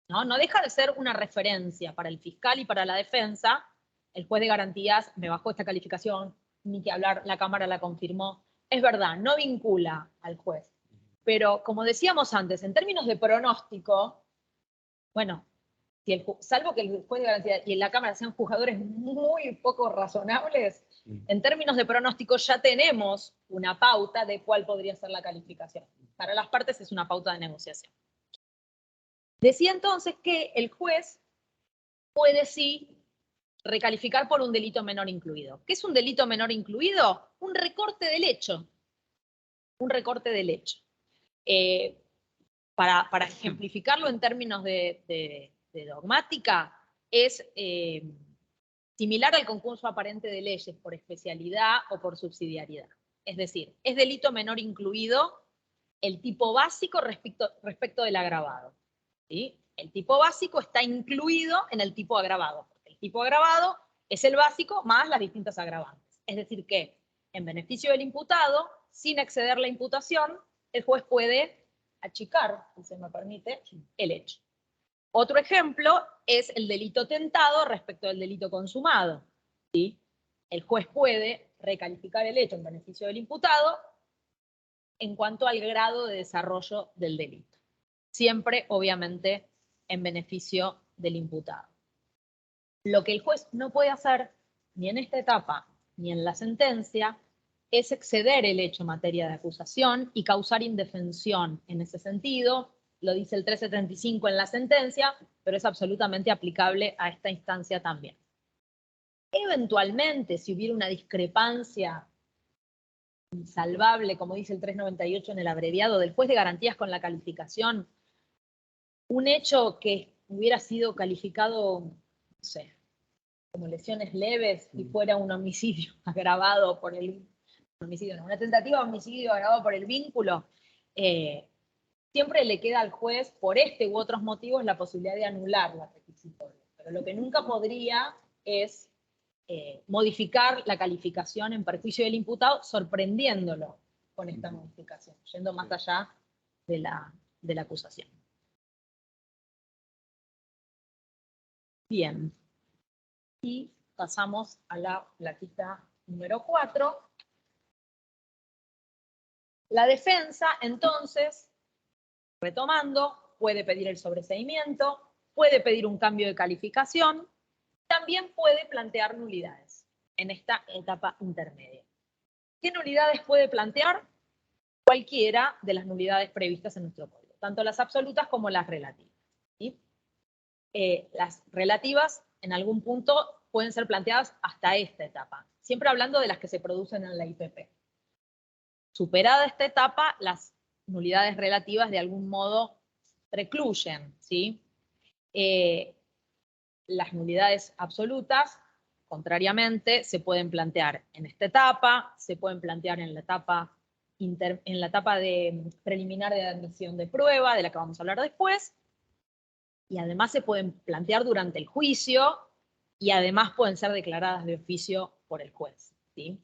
No deja de ser una referencia para el fiscal y para la defensa. El juez de garantías me bajó esta calificación, ni que hablar, la Cámara la confirmó. Es verdad, no vincula al juez. Pero como decíamos antes, en términos de pronóstico, bueno, si salvo que el juez de garantía y la Cámara sean juzgadores muy poco razonables, en términos de pronóstico ya tenemos una pauta de cuál podría ser la calificación. Para las partes es una pauta de negociación. Decía entonces que el juez puede sí recalificar por un delito menor incluido. ¿Qué es un delito menor incluido? Un recorte del hecho. Un recorte del hecho. Para ejemplificarlo en términos de dogmática, es similar al concurso aparente de leyes por especialidad o por subsidiariedad. Es decir, es delito menor incluido el tipo básico respecto del agravado. ¿Sí? El tipo básico está incluido en el tipo agravado. El tipo agravado es el básico más las distintas agravantes. Es decir que, en beneficio del imputado, sin exceder la imputación, el juez puede achicar, si se me permite, el hecho. Otro ejemplo es el delito tentado respecto del delito consumado. ¿Sí? El juez puede recalificar el hecho en beneficio del imputado en cuanto al grado de desarrollo del delito. Siempre, obviamente, en beneficio del imputado. Lo que el juez no puede hacer, ni en esta etapa, ni en la sentencia, es exceder el hecho en materia de acusación y causar indefensión en ese sentido. Lo dice el 1335 en la sentencia, pero es absolutamente aplicable a esta instancia también. Eventualmente, si hubiera una discrepancia insalvable, como dice el 398 en el abreviado, del juez de garantías con la calificación, un hecho que hubiera sido calificado, no sé, como lesiones leves y fuera un homicidio agravado por el homicidio, no, una tentativa de homicidio agravado por el vínculo, siempre le queda al juez, por este u otros motivos, la posibilidad de anular la requisitoria. Pero lo que nunca podría es modificar la calificación en perjuicio del imputado, sorprendiéndolo con esta modificación, yendo más allá de la acusación. Bien. Y pasamos a la plaquita número 4. La defensa, entonces, retomando, puede pedir el sobreseimiento, puede pedir un cambio de calificación, también puede plantear nulidades en esta etapa intermedia. ¿Qué nulidades puede plantear? Cualquiera de las nulidades previstas en nuestro código, tanto las absolutas como las relativas. ¿Sí? Las relativas, en algún punto, pueden ser planteadas hasta esta etapa, siempre hablando de las que se producen en la IPP. Superada esta etapa, las nulidades relativas de algún modo precluyen, ¿sí? Las nulidades absolutas, contrariamente, se pueden plantear en esta etapa, se pueden plantear en la etapa de preliminar de admisión de prueba, de la que vamos a hablar después, y además se pueden plantear durante el juicio, y además pueden ser declaradas de oficio por el juez, ¿sí?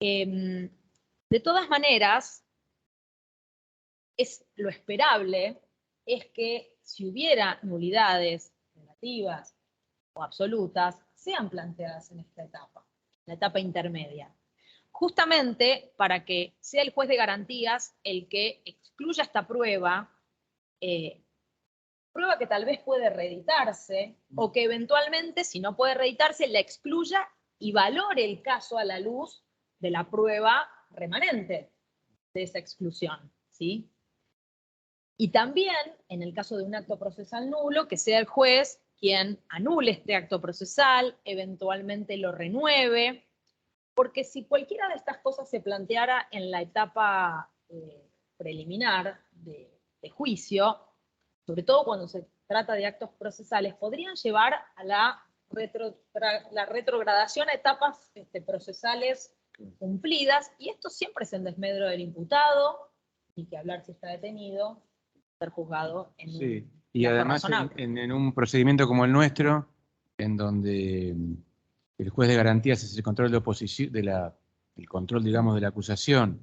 De todas maneras, lo esperable es que si hubiera nulidades relativas o absolutas, sean planteadas en esta etapa, la etapa intermedia. Justamente para que sea el juez de garantías el que excluya esta prueba, prueba que tal vez puede reeditarse, o que eventualmente, si no puede reeditarse, la excluya y valore el caso a la luz de la prueba remanente de esa exclusión, ¿sí? Y también, en el caso de un acto procesal nulo, que sea el juez quien anule este acto procesal, eventualmente lo renueve, porque si cualquiera de estas cosas se planteara en la etapa preliminar de juicio, sobre todo cuando se trata de actos procesales, podrían llevar a la retrogradación a etapas procesales cumplidas, y esto siempre es en desmedro del imputado, ni que hablar si está detenido, ser juzgado en Sí, un y plazo además razonable. en un procedimiento como el nuestro, en donde el juez de garantías es el control de oposición, el control, digamos, de la acusación,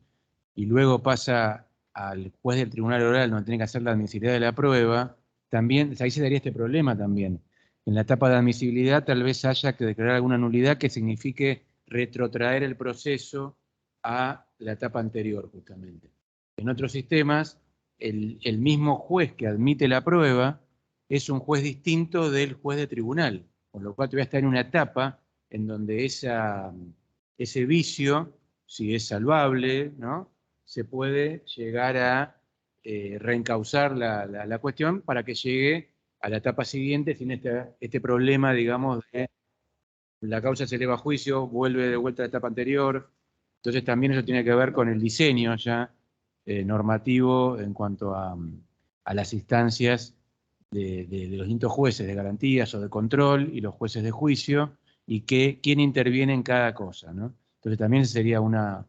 y luego pasa al juez del tribunal oral, donde tiene que hacer la admisibilidad de la prueba, también, ahí se daría este problema también. En la etapa de admisibilidad tal vez haya que declarar alguna nulidad que signifique retrotraer el proceso a la etapa anterior, justamente. En otros sistemas, el mismo juez que admite la prueba es un juez distinto del juez de tribunal, con lo cual todavía está en una etapa en donde ese vicio, si es salvable, ¿no?, se puede llegar a reencauzar la cuestión para que llegue a la etapa siguiente sin este problema, digamos, de la causa se eleva a juicio, vuelve de vuelta a la etapa anterior. Entonces también eso tiene que ver con el diseño ya normativo en cuanto a las instancias de los distintos jueces de garantías o de control y los jueces de juicio y quién interviene en cada cosa, ¿no? Entonces también sería una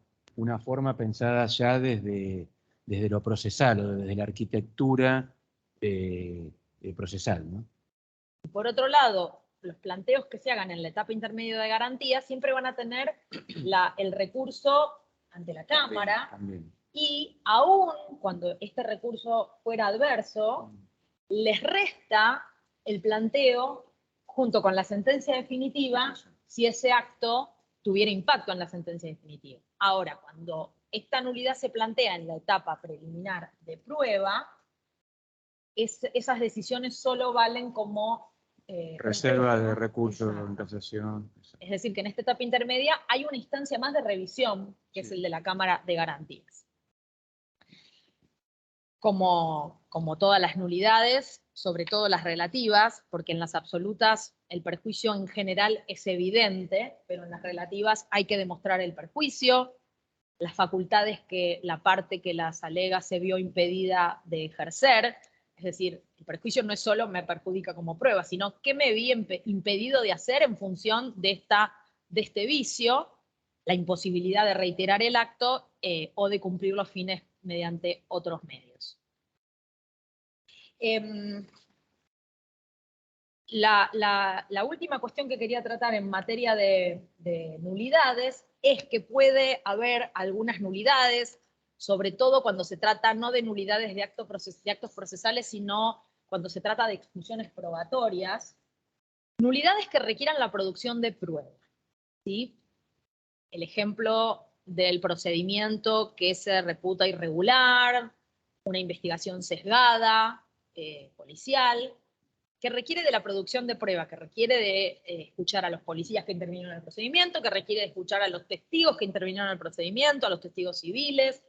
forma pensada ya desde lo procesal o desde la arquitectura procesal, ¿no? Por otro lado, los planteos que se hagan en la etapa intermedia de garantía siempre van a tener el recurso ante la Cámara, También. y aún cuando este recurso fuera adverso, les resta el planteo junto con la sentencia definitiva si ese acto tuviera impacto en la sentencia definitiva. Ahora, cuando esta nulidad se plantea en la etapa preliminar de prueba, esas decisiones solo valen como Reserva de recursos Exacto. en casación. Es decir, que en esta etapa intermedia hay una instancia más de revisión, que es el de la Cámara de Garantías. Como todas las nulidades, sobre todo las relativas, porque en las absolutas el perjuicio en general es evidente, pero en las relativas hay que demostrar el perjuicio, las facultades que la parte que las alega se vio impedida de ejercer. Es decir, el perjuicio no es solo me perjudica como prueba, sino qué me vi impedido de hacer en función de este vicio, la imposibilidad de reiterar el acto o de cumplir los fines mediante otros medios. La última cuestión que quería tratar en materia de nulidades es que puede haber algunas nulidades, sobre todo cuando se trata no de nulidades de actos procesales, sino cuando se trata de exclusiones probatorias, nulidades que requieran la producción de prueba, ¿sí? El ejemplo del procedimiento que se reputa irregular, una investigación sesgada, policial, que requiere de la producción de prueba, que requiere de escuchar a los policías que intervinieron en el procedimiento, que requiere de escuchar a los testigos que intervinieron en el procedimiento, a los testigos civiles.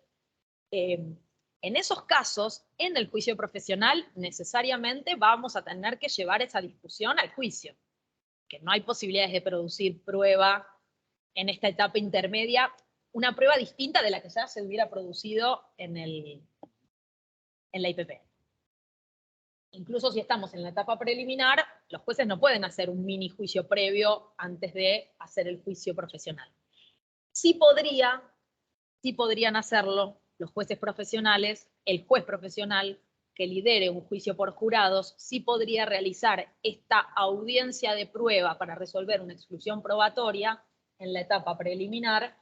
En esos casos, en el juicio profesional, necesariamente vamos a tener que llevar esa discusión al juicio, que no hay posibilidades de producir prueba en esta etapa intermedia, una prueba distinta de la que ya se hubiera producido en la IPP. Incluso si estamos en la etapa preliminar, los jueces no pueden hacer un mini juicio previo antes de hacer el juicio profesional. Sí podrían hacerlo los jueces profesionales, el juez profesional que lidere un juicio por jurados, sí podría realizar esta audiencia de prueba para resolver una exclusión probatoria en la etapa preliminar,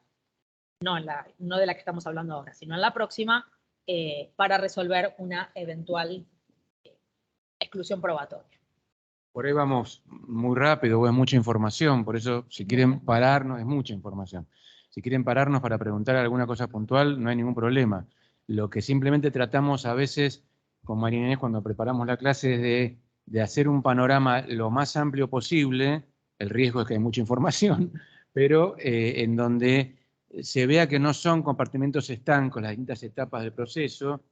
no de la que estamos hablando ahora, sino en la próxima, para resolver una eventual exclusión probatoria. Por ahí vamos muy rápido o es mucha información, por eso si quieren pararnos, es mucha información. Si quieren pararnos para preguntar alguna cosa puntual, no hay ningún problema. Lo que simplemente tratamos a veces con María Inés cuando preparamos la clase es de hacer un panorama lo más amplio posible, el riesgo es que hay mucha información, pero en donde se vea que no son compartimentos estancos las distintas etapas del proceso,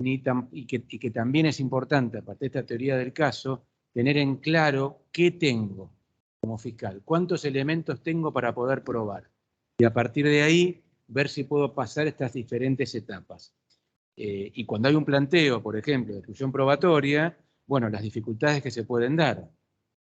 y que también es importante, aparte de esta teoría del caso, tener en claro qué tengo como fiscal, cuántos elementos tengo para poder probar. Y a partir de ahí, ver si puedo pasar estas diferentes etapas. Y cuando hay un planteo, por ejemplo, de exclusión probatoria, bueno, las dificultades que se pueden dar.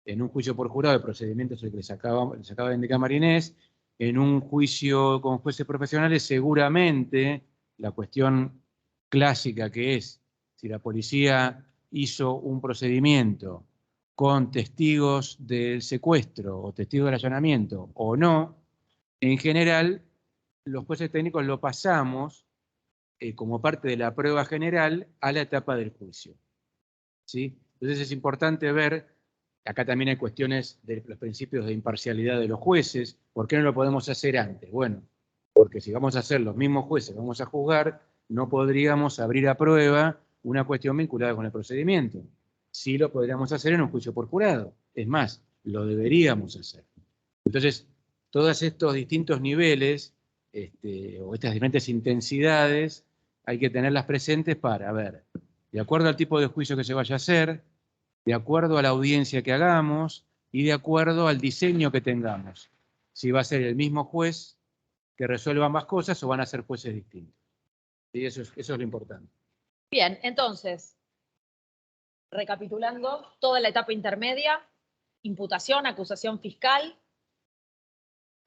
En un juicio por jurado de procedimientos que les acaba de indicar María Inés, en un juicio con jueces profesionales, seguramente la cuestión clásica que es Si la policía hizo un procedimiento con testigos del secuestro o testigos del allanamiento o no, en general los jueces técnicos lo pasamos como parte de la prueba general a la etapa del juicio. ¿Sí? Entonces es importante ver, acá también hay cuestiones de los principios de imparcialidad de los jueces. ¿Por qué no lo podemos hacer antes? Bueno, porque si vamos a ser los mismos jueces, vamos a juzgar, no podríamos abrir a prueba una cuestión vinculada con el procedimiento. Sí lo podríamos hacer en un juicio por jurado. Es más, lo deberíamos hacer. Entonces, todos estos distintos niveles o estas diferentes intensidades hay que tenerlas presentes para ver, de acuerdo al tipo de juicio que se vaya a hacer, de acuerdo a la audiencia que hagamos y de acuerdo al diseño que tengamos. Si va a ser el mismo juez que resuelva ambas cosas o van a ser jueces distintos. Y eso es lo importante. Bien, entonces, recapitulando, toda la etapa intermedia, imputación, acusación fiscal,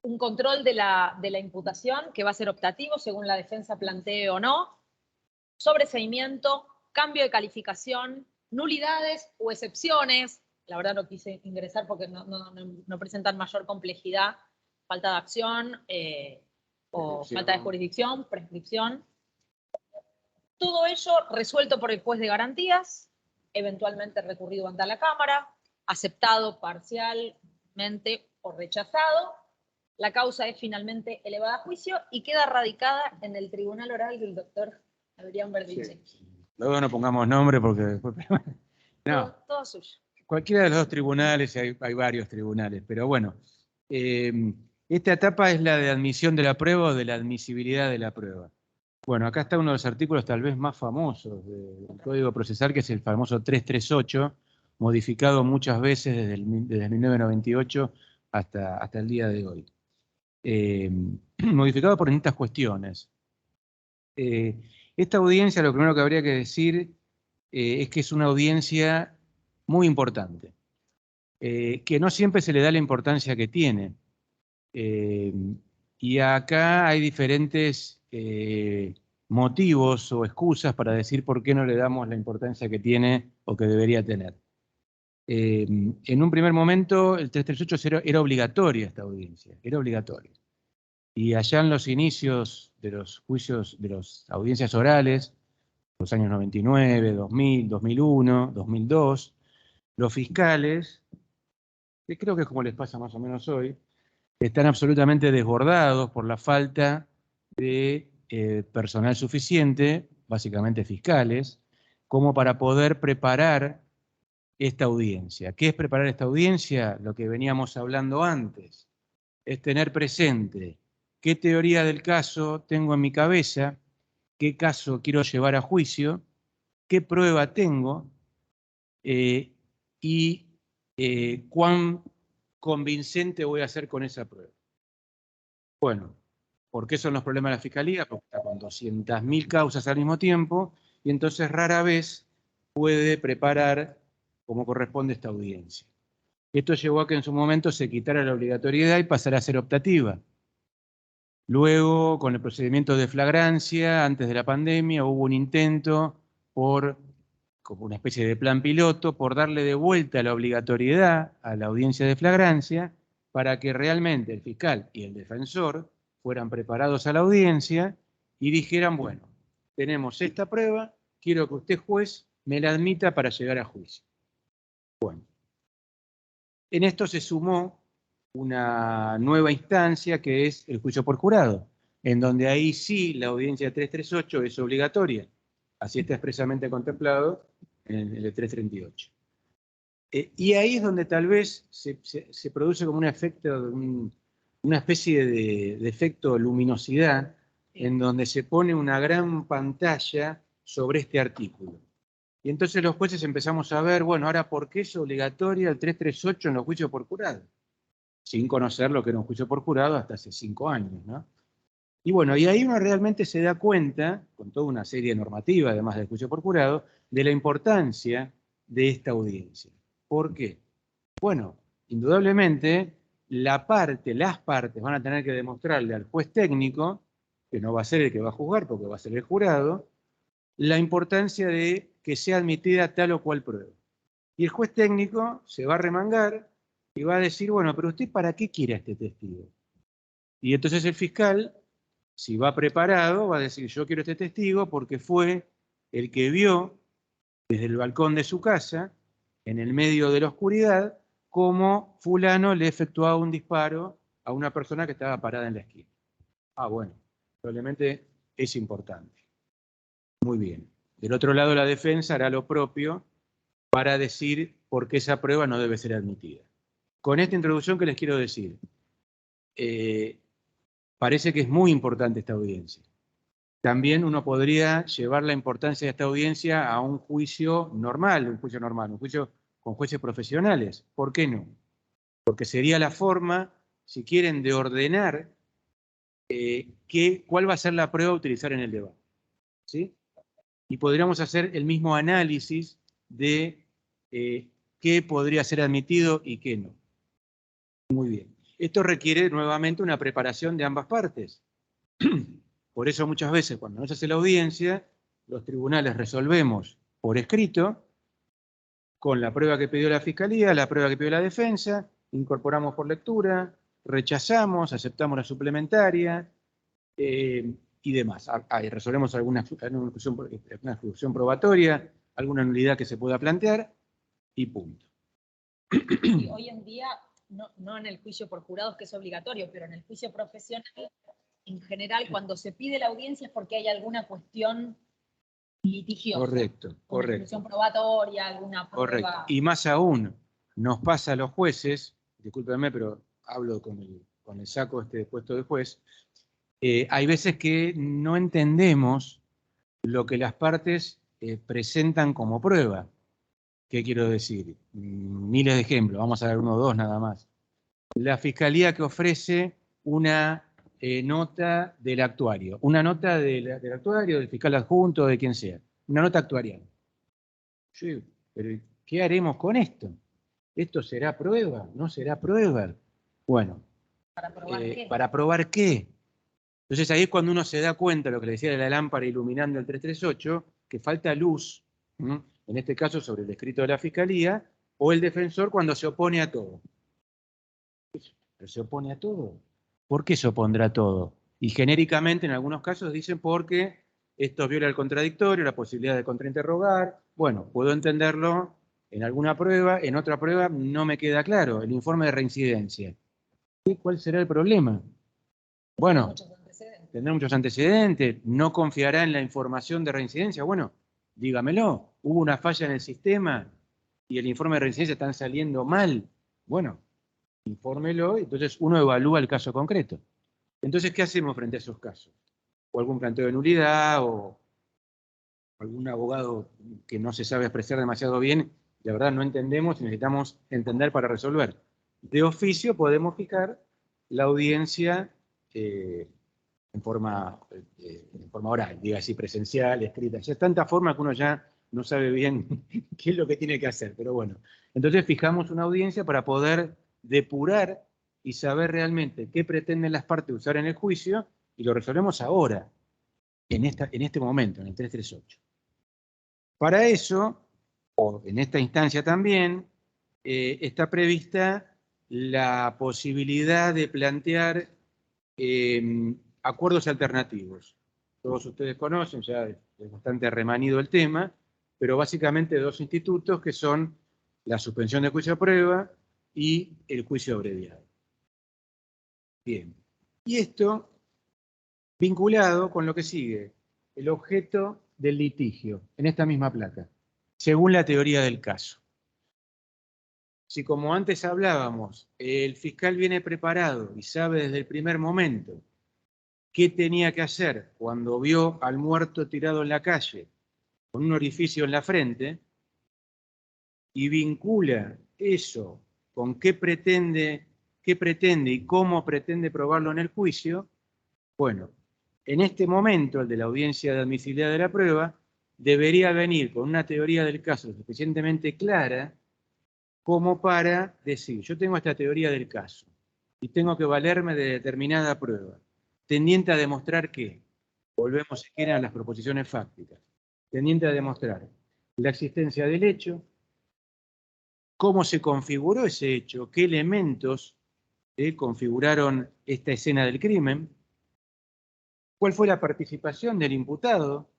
un control de la imputación que va a ser optativo según la defensa plantee o no, sobreseimiento, cambio de calificación, nulidades o excepciones. La verdad no quise ingresar porque no presentan mayor complejidad, falta de acción o falta de jurisdicción, prescripción. Todo ello resuelto por el juez de garantías, eventualmente recurrido ante la Cámara, aceptado parcialmente o rechazado. La causa es finalmente elevada a juicio y queda radicada en el tribunal oral del doctor Adrián Verdice. Sí. Luego no pongamos nombre porque... No. Todo suyo. Cualquiera de los dos tribunales, hay varios tribunales, pero bueno, esta etapa es la de admisión de la prueba o de la admisibilidad de la prueba. Bueno, acá está uno de los artículos tal vez más famosos del Código Procesal, que es el famoso 338, modificado muchas veces desde 1998 hasta el día de hoy. Modificado por distintas cuestiones. Esta audiencia, lo primero que habría que decir es que es una audiencia muy importante, que no siempre se le da la importancia que tiene. Y acá hay diferentes motivos o excusas para decir por qué no le damos la importancia que tiene o que debería tener. En un primer momento, el 338 era obligatoria esta audiencia, era obligatoria. Y allá en los inicios de los juicios, de las audiencias orales, los años 99, 2000, 2001, 2002, los fiscales, que creo que es como les pasa más o menos hoy, están absolutamente desbordados por la falta de personal suficiente, básicamente fiscales, como para poder preparar esta audiencia. ¿Qué es preparar esta audiencia? Lo que veníamos hablando antes, es tener presente qué teoría del caso tengo en mi cabeza, qué caso quiero llevar a juicio, qué prueba tengo y cuán convincente voy a ser con esa prueba. Bueno, ¿por qué son los problemas de la Fiscalía? Porque está con 200.000 causas al mismo tiempo y entonces rara vez puede preparar como corresponde esta audiencia. Esto llevó a que en su momento se quitara la obligatoriedad y pasara a ser optativa. Luego, con el procedimiento de flagrancia, antes de la pandemia, hubo un intento por, como una especie de plan piloto, por darle de vuelta la obligatoriedad a la audiencia de flagrancia para que realmente el fiscal y el defensor fueran preparados a la audiencia y dijeran, bueno, tenemos esta prueba, quiero que usted, juez, me la admita para llegar a juicio. Bueno, en esto se sumó una nueva instancia que es el juicio por jurado, en donde ahí sí la audiencia 338 es obligatoria. Así está expresamente contemplado en el 338. Y ahí es donde tal vez se produce como un efecto, una especie de efecto luminosidad, en donde se pone una gran pantalla sobre este artículo. Y entonces los jueces empezamos a ver, bueno, ahora, ¿por qué es obligatoria el 338 en los juicios por jurado? Sin conocer lo que era un juicio por jurado hasta hace 5 años, ¿no? Y bueno, y ahí uno realmente se da cuenta, con toda una serie de normativa, además del juicio por jurado, de la importancia de esta audiencia. ¿Por qué? Bueno, indudablemente, las partes van a tener que demostrarle al juez técnico, que no va a ser el que va a juzgar, porque va a ser el jurado, la importancia de que sea admitida tal o cual prueba. Y el juez técnico se va a remangar y va a decir, bueno, pero ¿usted para qué quiere a este testigo? Y entonces el fiscal, si va preparado, va a decir, yo quiero este testigo porque fue el que vio desde el balcón de su casa, en el medio de la oscuridad, cómo fulano le efectuaba un disparo a una persona que estaba parada en la esquina. Ah, bueno, probablemente es importante. Muy bien. Del otro lado, la defensa hará lo propio para decir por qué esa prueba no debe ser admitida. Con esta introducción, ¿qué les quiero decir? Parece que es muy importante esta audiencia. También uno podría llevar la importancia de esta audiencia a un juicio normal, un juicio con jueces profesionales. ¿Por qué no? Porque sería la forma, si quieren, de ordenar cuál va a ser la prueba a utilizar en el debate. ¿Sí? Y podríamos hacer el mismo análisis de qué podría ser admitido y qué no. Muy bien. Esto requiere nuevamente una preparación de ambas partes. Por eso muchas veces cuando no se hace la audiencia, los tribunales resolvemos por escrito, con la prueba que pidió la Fiscalía, la prueba que pidió la defensa, incorporamos por lectura, rechazamos, aceptamos la suplementaria y demás. Y resolvemos alguna exclusión probatoria, alguna nulidad que se pueda plantear y punto. Y hoy en día, no en el juicio por jurados, que es obligatorio, pero en el juicio profesional, en general, cuando se pide la audiencia es porque hay alguna cuestión litigiosa. Correcto. Una exclusión probatoria, alguna prueba. Correcto. Y más aún, nos pasa a los jueces, discúlpenme, pero hablo con el saco puesto de juez, hay veces que no entendemos lo que las partes presentan como prueba. ¿Qué quiero decir? Miles de ejemplos, vamos a dar uno o dos nada más. La Fiscalía que ofrece una nota del actuario, una nota del actuario, del fiscal adjunto, de quien sea, una nota actuarial. Sí, pero ¿qué haremos con esto? ¿Esto será prueba? ¿No será prueba? Bueno, ¿Para probar qué? ¿para probar qué? Entonces ahí es cuando uno se da cuenta, lo que le decía de la lámpara iluminando el 338, que falta luz, en este caso sobre el escrito de la Fiscalía, o el defensor cuando se opone a todo. ¿Pero se opone a todo? ¿Por qué se opondrá a todo? Y genéricamente en algunos casos dicen porque esto viola el contradictorio, la posibilidad de contrainterrogar. Bueno, puedo entenderlo en alguna prueba, en otra prueba no me queda claro, el informe de reincidencia. ¿Cuál será el problema? Bueno, tendrá muchos antecedentes, no confiará en la información de reincidencia. Bueno, dígamelo, hubo una falla en el sistema y el informe de reincidencia están saliendo mal. Bueno, infórmelo, entonces uno evalúa el caso concreto. Entonces, ¿qué hacemos frente a esos casos? O algún planteo de nulidad, o algún abogado que no se sabe expresar demasiado bien, la verdad no entendemos y necesitamos entender para resolver. De oficio podemos fijar la audiencia en forma oral, diga así, presencial, escrita. Ya es tanta forma que uno ya no sabe bien qué es lo que tiene que hacer, pero bueno. Entonces fijamos una audiencia para poder depurar y saber realmente qué pretenden las partes usar en el juicio y lo resolvemos ahora, en este momento, en el 338. Para eso, o en esta instancia también, está prevista la posibilidad de plantear acuerdos alternativos. Todos ustedes conocen, ya es bastante remanido el tema, pero básicamente dos institutos que son la suspensión de juicio a prueba y el juicio abreviado. Bien. Y esto vinculado con lo que sigue, el objeto del litigio, en esta misma placa, según la teoría del caso. Si como antes hablábamos, el fiscal viene preparado y sabe desde el primer momento qué tenía que hacer cuando vio al muerto tirado en la calle con un orificio en la frente y vincula eso con qué pretende y cómo pretende probarlo en el juicio, bueno, en este momento, el de la audiencia de admisibilidad de la prueba, debería venir con una teoría del caso suficientemente clara como para decir, yo tengo esta teoría del caso y tengo que valerme de determinada prueba, tendiente a demostrar que, volvemos si quieren a las proposiciones fácticas, tendiente a demostrar la existencia del hecho, cómo se configuró ese hecho, qué elementos configuraron esta escena del crimen, cuál fue la participación del imputado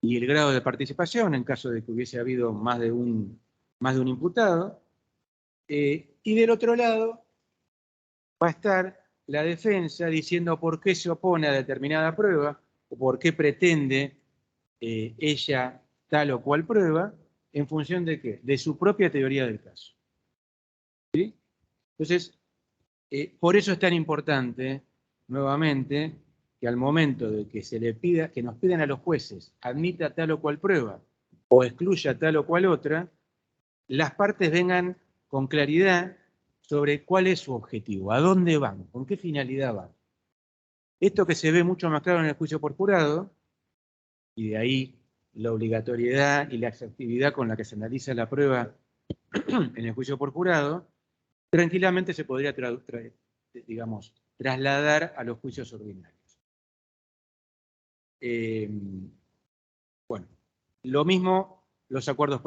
y el grado de participación en caso de que hubiese habido más de un imputado. Y del otro lado va a estar la defensa diciendo por qué se opone a determinada prueba o por qué pretende ella tal o cual prueba, en función de qué, de su propia teoría del caso. ¿Sí? Entonces, por eso es tan importante, nuevamente, que al momento de que se le pida, que nos pidan a los jueces, admita tal o cual prueba o excluya tal o cual otra, las partes vengan con claridad sobre cuál es su objetivo, a dónde van, con qué finalidad van. Esto que se ve mucho más claro en el juicio por jurado, y de ahí la obligatoriedad y la exactividad con la que se analiza la prueba en el juicio por jurado, tranquilamente se podría digamos, trasladar a los juicios ordinarios. Bueno, lo mismo los acuerdos